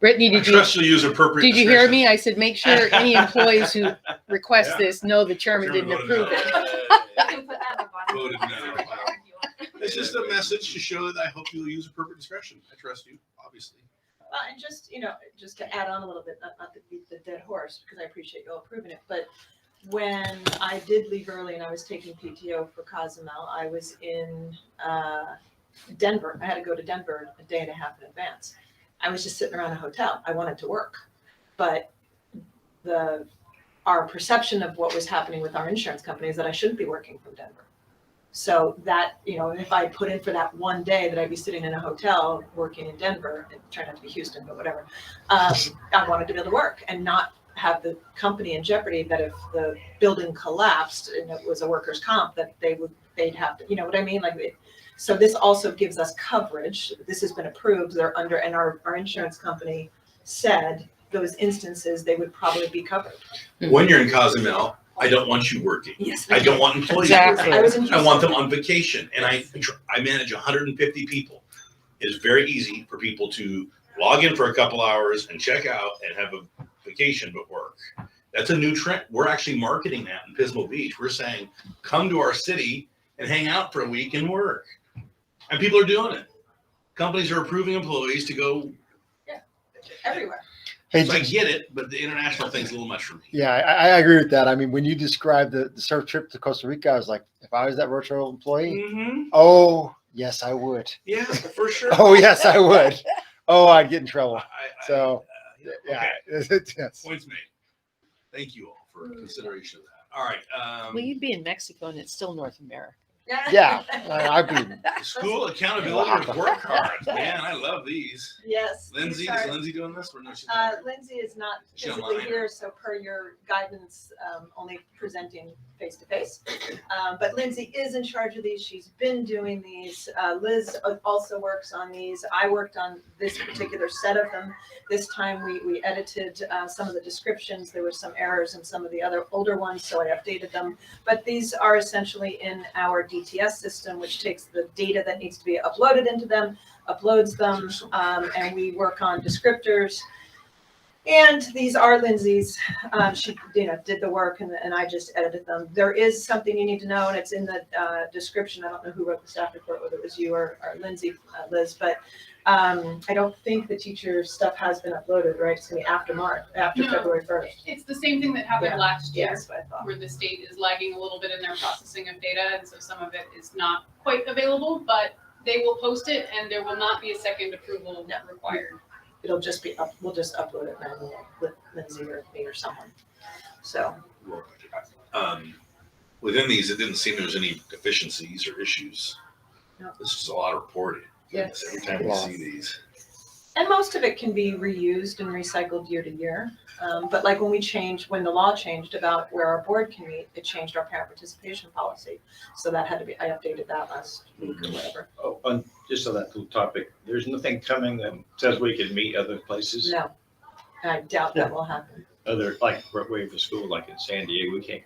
Brittany, I did you, trust you'll use appropriate did you hear discretion. me? I said, make sure any employees who request Yeah. this know the chairman didn't Chairman approve voted it. no. You can put that in the bottom. Voted no. It's just a message to show that I hope you'll use appropriate discretion. I trust you, obviously. Well, and just, just to add on a little bit, not to beat the dead horse, because I appreciate you all approving it, but when I did leave early and I was taking PTO for Cozumel, I was in Denver. I had to go to Denver a day and a half in advance. I was just sitting around a hotel. I wanted to work, but our perception of what was happening with our insurance company is that I shouldn't be working from Denver. So that, if I put in for that one day that I'd be sitting in a hotel working in Denver, and try not to be Houston, but whatever, I wanted to be able to work and not have the company in jeopardy that if the building collapsed and it was a workers' comp, that they'd have to, you know what I mean? So this also gives us coverage. This has been approved. They're under, and our insurance company said those instances, they would probably be covered. When you're in Cozumel, I don't want you working. Yes. I don't want employees Exactly. working. I was in I want them Houston. on vacation, and I manage 150 people. It's very easy for people to log in for a couple hours and check out and have a vacation but work. That's a new trend. We're actually marketing that in Pismo Beach. We're saying, come to our city and hang out for a week and work. And people are doing it. Companies are approving employees to go. Everywhere. Hey, So I get it, but the international thing's a little much for me. yeah, I agree with that. I mean, when you described the surf trip to Costa Rica, I was like, if I was that virtual employee, Mm-hmm. oh, yes, I would. Yeah, for sure. Oh, yes, I would. Oh, I'd get in trouble. So, okay. yeah. Yes. Points made. Tame you all for consideration of that. All right. Well, you'd be in Mexico and it's still North America. Yeah, I'd be. School accountability with work cards. Man, I love these. Yes. Lindsay, sorry. is Lindsay doing this? Or no, she's Lindsay is not She physically online? here, so per your guidance, only presenting face to face. But Lindsay is in charge of these. She's been doing these. Liz also works on these. I worked on this particular set of them. This time we edited some of the descriptions. There were some errors in some of the other older ones, so I updated them. But these are essentially in our DTS system, which takes the data that needs to be uploaded into them, uploads them, and we work on descriptors. And these are Lindsay's. She, did the work, and I just edited them. There is something you need to know, and it's in the description. I don't know who wrote the staff report, whether it was you or Lindsay, Liz, but I don't think the teacher stuff has been uploaded, right? It's gonna be after No. February 1st. It's the same thing that happened Yeah. last year, Yes, I thought. where the state is lagging a little bit in their processing of data, and so some of it is not quite available, but they will post it, and there will not be a second approval required. It'll just be we'll just upload it manually with Lindsay or me or someone. So, within these, it didn't seem there was any deficiencies or issues. No. This is a lot of reporting. yes. Every time we Wow. see these. And most of it can be reused and recycled year to year. But like when the law changed about where our board can meet, it changed our parent participation policy. So that had to be, I updated that last week or whatever. Oh, and just on that little topic, there's nothing coming that says we can meet other places, No, I doubt that will happen. other, like, way for school, like in San Diego, we can't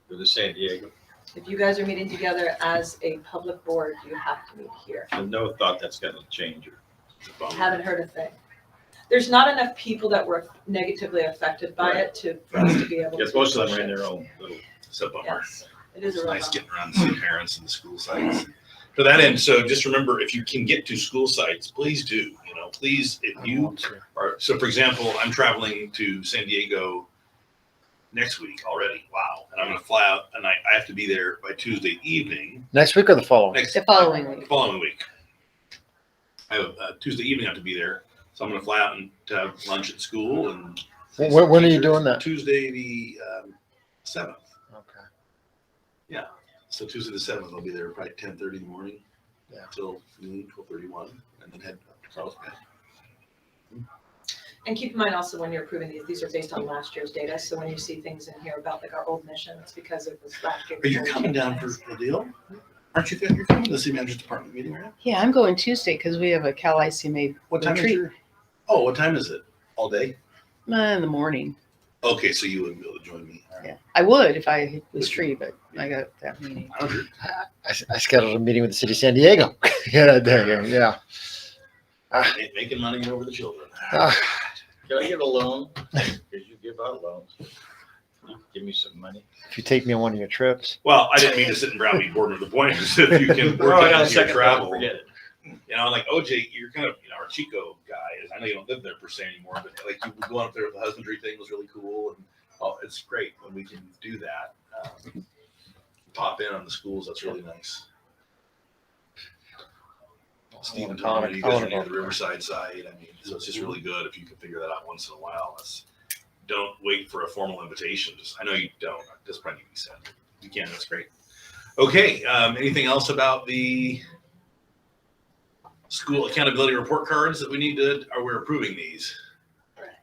go to San Diego. If you guys are meeting together as a public board, you have to meet here. So no thought that's gonna change. Haven't heard a thing. There's not enough people that were negatively affected by it for us to be able to. Yes, most of them push are in it. their own little. It's a bummer. Yes, it is It's a real nice bummer. getting around to see parents and the school sites. To that end, so just remember, if you can get to school sites, please do. Please, if you are. So, for example, I'm traveling to San Diego next week already. Wow! And I'm going to fly out, and I have to be there by Tuesday evening. Next week or the following? The following The week. following week. I have Tuesday evening. I have to be there, so I'm going to fly out and to have lunch at school. And When are you doing that? Tuesday the 7th. Okay. So Tuesday the 7th, I'll be there probably 10:30 in the morning. Yeah. Till noon, 12:31, and then head up to Carlsbad. And keep in mind also when you're approving these are based on last year's data. So when you see things in here about like our old mission, it's because it was last year. Are you before we coming changed down for things. the deal? Aren't you good? You're coming to the city manager's department meeting right now? Yeah, I'm going Tuesday because we have a Cal ICMA What time is retreat your? Oh, what time is it? All day? in the morning. Okay, so you wouldn't be able to join me. Yeah, I would if I was free, but I got that meeting. I scheduled a meeting with the city of San Diego. Yeah, there you go. Yeah. Ain't making money over the children. Ah, Can I get a loan? Because you give out loans. You give me some money. if you take me on one of your trips. Well, I didn't mean to sit and browbeat Gordon. The point is if you can work Right it on into your second travel. thought, forget it. You know, like OJ, you're kind of, our Chico guy is, I know you don't live there per se anymore, but like you going up there with the husbandry thing was really cool. And it's great when we can do that. Pop in on the schools. That's really nice. Steve and Tom, you guys are near the Riverside side. I mean, so it's just really good if you can figure that out once in a while. Don't wait for a formal invitation. I know you don't. This probably need to be said. You can. That's great. Okay. Anything else about the school accountability report cards that we need to? Are we approving these? Correct.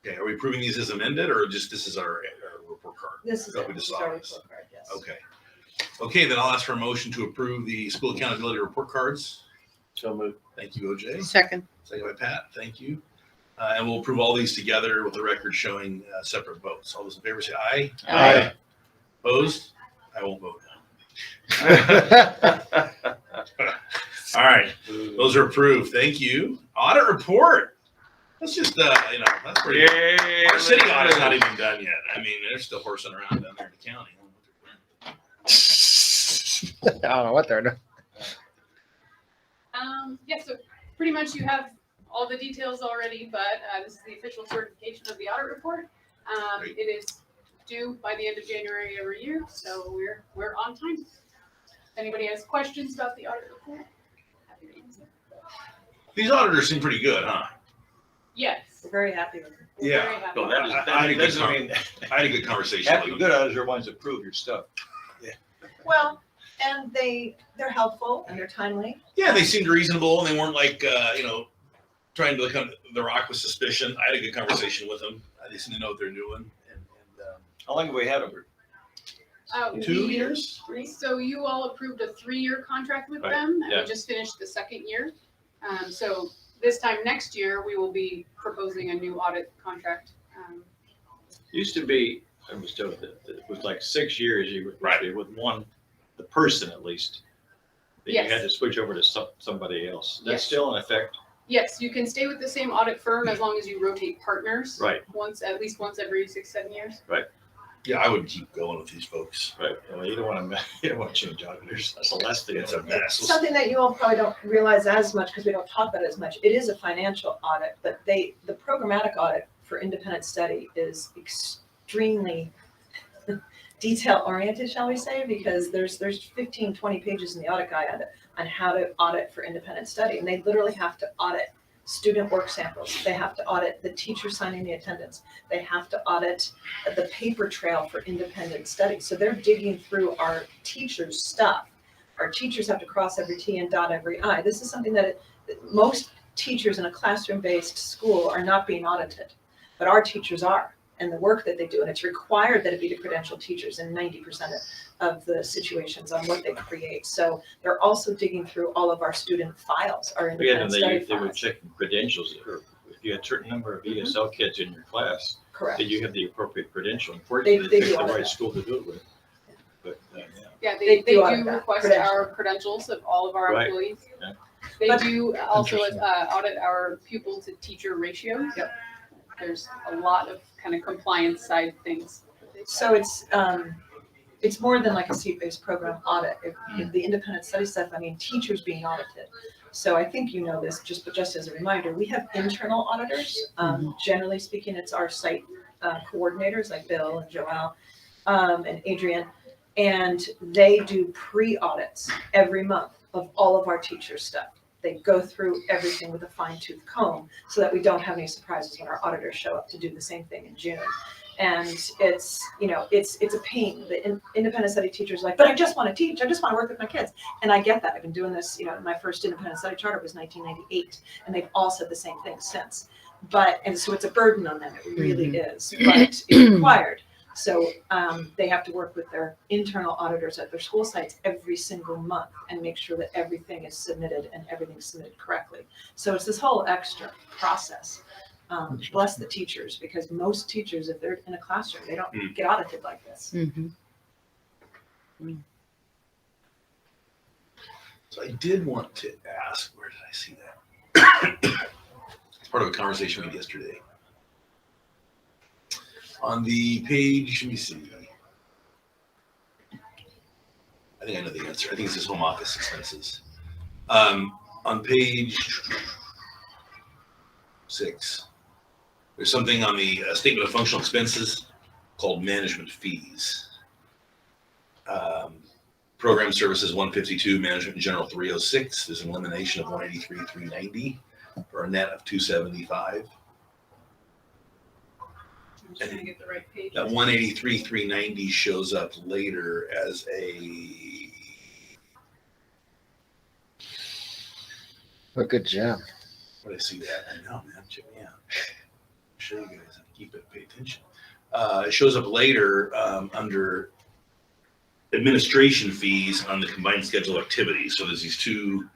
Okay. Are we approving these as amended, or just this is our report card? This is That it. we This just is saw our this. report card, yes. Okay. Okay. Then I'll ask for a motion to approve the school accountability report cards. So moved. Thank you, OJ. Second. Second by Pat. Thank you. And we'll approve all these together with the record showing separate votes. All those in favor say aye. Aye. Opposed? I won't vote. All right. Those are approved. Thank you. Audit report. That's just, that's pretty. Yay. Our city audit's not even done yet. I mean, they're still horsing around down there in the county. I don't know what they're doing. Yeah, so pretty much you have all the details already, but this is the official certification of the audit report. Great. It is due by the end of January every year, so we're on time. If anybody has questions about the audit report, happy to answer. These auditors seem pretty good, huh? Yes. We're very happy with it. we're Yeah. very happy. So that is, I had a that good doesn't con- mean, I had a good conversation. half with the them. good auditors are ones that prove your stuff. Well, and they're helpful and they're timely. Yeah, they seemed reasonable and they weren't like, trying to look on the rock with suspicion. I had a good conversation with them. They seem to know what they're doing. And How long have we had them? 2 years? So you all approved a 3-year contract with Right, them, and yeah. we just finished the 2nd year. So this time next year, we will be proposing a new audit contract. Used to be, I was told that it was like 6 years you would, Right. with one, the person at least. That you had Yes. to switch over to somebody else. That's Yes. still in effect? Yes, you can stay with the same audit firm as long as you rotate partners. Right. At least once every 6-7 years. Yeah, I would keep going with these folks. Right. Well, you don't want to change auditors. That's the last thing. It's a mess. Something that you all probably don't realize as much because we don't talk about it as much. It is a financial audit, but the programmatic audit for independent study is extremely detail oriented, shall we say, because there's 15, 20 pages in the audit guide on how to audit for independent study. And they literally have to audit student work samples. They have to audit the teacher signing the attendance. They have to audit the paper trail for independent study. So they're digging through our teachers' stuff. Our teachers have to cross every T and dot every I. This is something that most teachers in a classroom-based school are not being audited, but our teachers are, and the work that they do. And it's required that it be to credentialed teachers in 90% of the situations on what they create. So they're also digging through all of our student files, our Yeah, independent and study they were files. checking credentials. Or if you had a certain number of ESL kids in your class, Correct. did you have the appropriate credential? Unfortunately, They they do picked the audit right that. school to do it with. But, yeah. Yeah, They they do do audit that, request credentials. our credentials of all of our Right. employees. Yeah. They But- do also Interesting. audit our pupil to teacher ratio. Yep. There's a lot of kind of compliance side things. So it's more than like a seat-based program audit. If the independent study stuff, I mean, teachers being audited. So I think you know this, just as a reminder, we have internal auditors. Generally speaking, it's our site coordinators like Bill and Joelle and Adrian. And they do pre-audits every month of all of our teacher stuff. They go through everything with a fine-tooth comb so that we don't have any surprises when our auditors show up to do the same thing in June. And it's a pain. The independent study teacher's like, but I just want to teach. I just want to work with my kids. And I get that. I've been doing this, my first independent study charter was 1998. And they've all said the same thing since. And so it's a burden on them. It really is. But it's required. So they have to work with their internal auditors at their school sites every single month and make sure that everything is submitted and everything's submitted correctly. So it's this whole extra process. Bless the teachers, because most teachers, if they're in a classroom, they don't get audited like this. Mm-hmm. So I did want to ask, where did I see that? It's part of a conversation we had yesterday. On the page, let me see. I think I know the answer. I think it's his home office expenses. On page 6, there's something on the statement of functional expenses called management fees. Program services 152, management and general 306. There's an elimination of 183, 390 for a net of 275. I'm just trying to get the right page. That 183, 390 shows up later as a. A good job. Where did I see that? I know, man. Check me out. Show you guys how to keep it, pay attention. It shows up later under administration fees on the combined schedule activities. So there's these two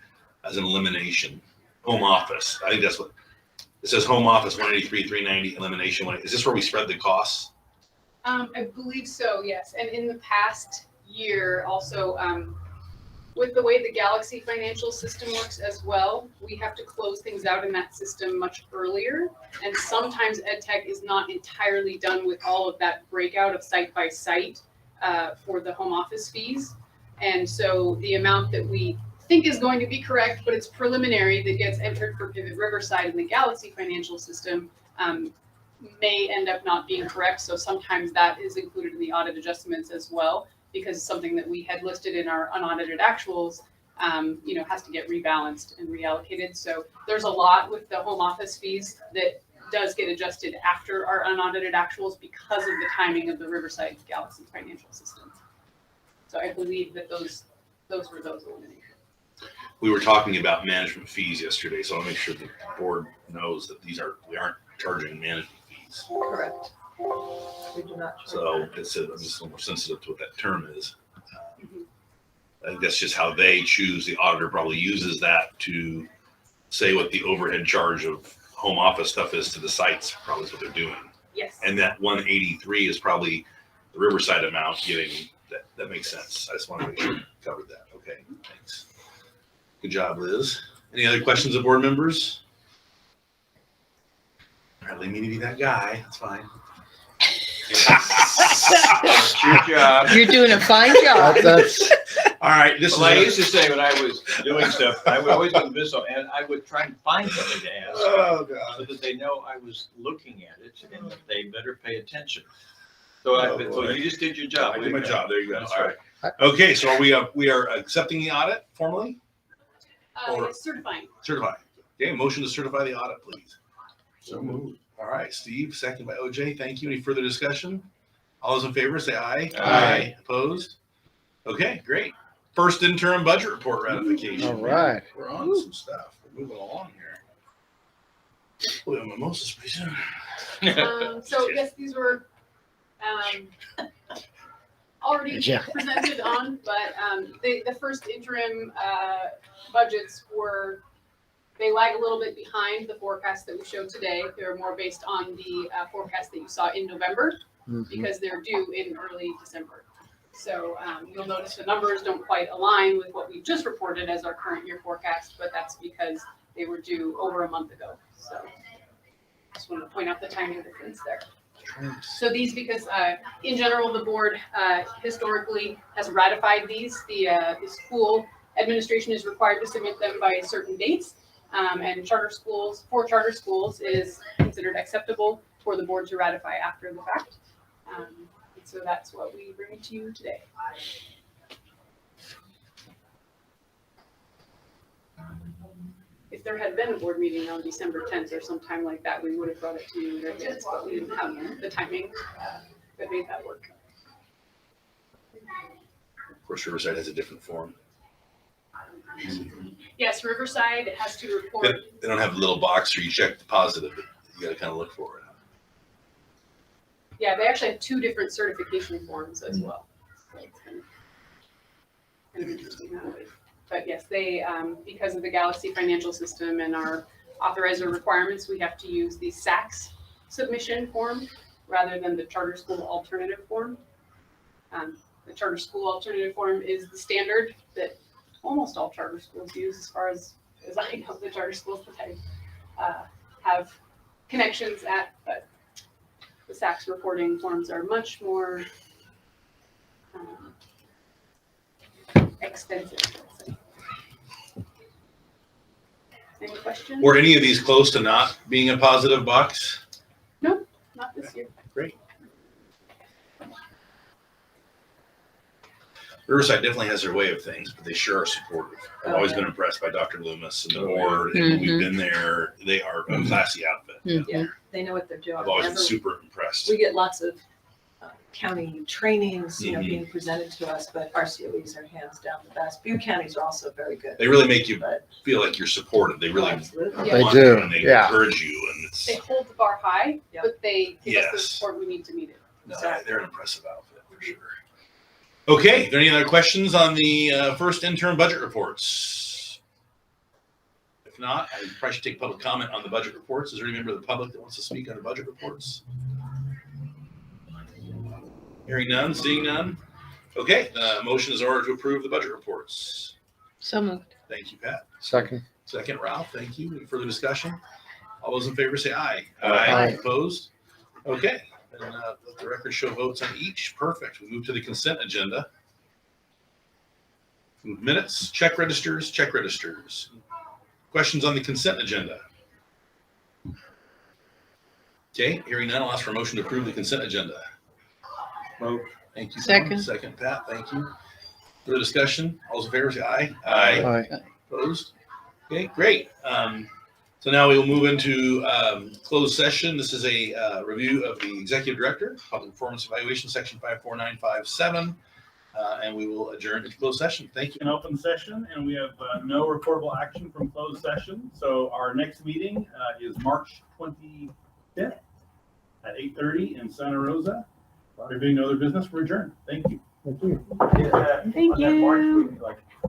as an elimination. Home office. I think that's what it says. Home office 183, 390, elimination. Is this where we spread the costs? I believe so, yes. And in the past year, also, with the way the Galaxy financial system works as well, we have to close things out in that system much earlier. And sometimes EdTech is not entirely done with all of that breakout of site by site for the home office fees. And so the amount that we think is going to be correct, but it's preliminary, that gets entered for Pivot Riverside in the Galaxy financial system, may end up not being correct. So sometimes that is included in the audit adjustments as well, because it's something that we had listed in our unaudited actuals, has to get rebalanced and reallocated. So there's a lot with the home office fees that does get adjusted after our unaudited actuals because of the timing of the Riverside Galaxy financial system. So I believe that those were those eliminations. We were talking about management fees yesterday, so I'll make sure the board knows that we aren't charging management fees. Correct. We do not. charge So that. it's I'm just a little more sensitive to what that term is. I think that's just how they choose. The auditor probably uses that to say what the overhead charge of home office stuff is to the sites, probably is what they're doing. Yes. And that 183 is probably the Riverside amount getting, that makes sense. I just want to make sure we covered that. Okay, thanks. Good job, Liz. Any other questions of board members? All right, leave me to be that guy. That's fine. Good job. You're doing a fine job. That's All right, this Well, I is. used to say when I was doing stuff, I would always go to Bissell and I would try and find something to ask. Oh, God. So that they know I was looking at it and that they better pay attention. So so you just did your job. I did my job. There you go. That's All right. Okay, so we are accepting the audit formally? Or- Certifying. Certify. Okay, motion to certify the audit, please. So moved. All right, Steve, second by OJ. Thank you. Any further discussion? All those in favor say aye. Aye. Opposed? Okay, great. First interim budget report ratification. all right. We're on to some stuff. We're moving along here. We have mimosas pretty soon. So yes, these were already Yeah. presented on, but the first interim budgets they lag a little bit behind the forecast that we showed today. They're more based on the forecast that you saw in November, Mhm. because they're due in early December. So you'll notice the numbers don't quite align with what we just reported as our current year forecast, but that's because they were due over a month ago. So just want to point out the timing difference there. So these, because in general, the board historically has ratified these. The school administration is required to submit them by certain dates. And for charter schools, it is considered acceptable for the board to ratify after the fact. And so that's what we bring to you today. If there had been a board meeting on December 10th or sometime like that, we would have brought it to you in advance, but we didn't have the timing that made that work. Of course, Riverside has a different form. Yes, Riverside has to report. They don't have a little box where you check the positive, but you gotta kind of look for it. Yeah, they actually have 2 different certification forms as well. So it's kind of interesting that way. But yes, they, because of the Galaxy financial system and our authorizer requirements, we have to use the SACS submission form rather than the charter school alternative form. The charter school alternative form is the standard that almost all charter schools use, as far as I know, the charter schools that I have connections at, but the SACS reporting forms are much more extensive, let's say. Any questions? Were any of these close to not being a positive box? Not this year. Great. Riverside definitely has their way of things, but they sure are supportive. I've always been impressed by Dr. Loomis and the board, and we've been there. They are a classy outfit. Yeah, they know what they're doing. I've always been Whenever super impressed. we get lots of county trainings, Mhm. being presented to us, but our COEs are hands down the best. Butte counties are also very good. They really make you But feel like you're supported. They really absolutely. Yeah. They want do, you and they yeah. encourage you, and it's They hold the bar high, Yep. but they give us the Yes. support we need to meet it. no, they're an impressive outfit for sure. Okay, are there any other questions on the first interim budget reports? If not, I probably should take public comment on the budget reports. Is there any member of the public that wants to speak on the budget reports? Hearing none, seeing none. Okay, motion is in order to approve the budget reports. So moved. Thank you, Pat. Second. Second, Ralph, thank you. Any further discussion? All those in favor say aye. Aye. Opposed? Okay, then let the record show votes on each. Perfect. We move to the consent agenda. Minutes, check registers, check registers. Questions on the consent agenda? Okay, hearing none, I'll ask for a motion to approve the consent agenda. Thank you. Second. Second, Pat, thank you. Further discussion? All those in favor say aye. Aye. Opposed? Okay, great. So now we will move into closed session. This is a review of the executive director, public performance evaluation, section 54957. And we will adjourn to closed session. Thank you. An open session, and we have no reportable action from closed session. So our next meeting is March 25th at 8:30 in Santa Rosa. There being no other business, we're adjourned. Thank you. Thank you.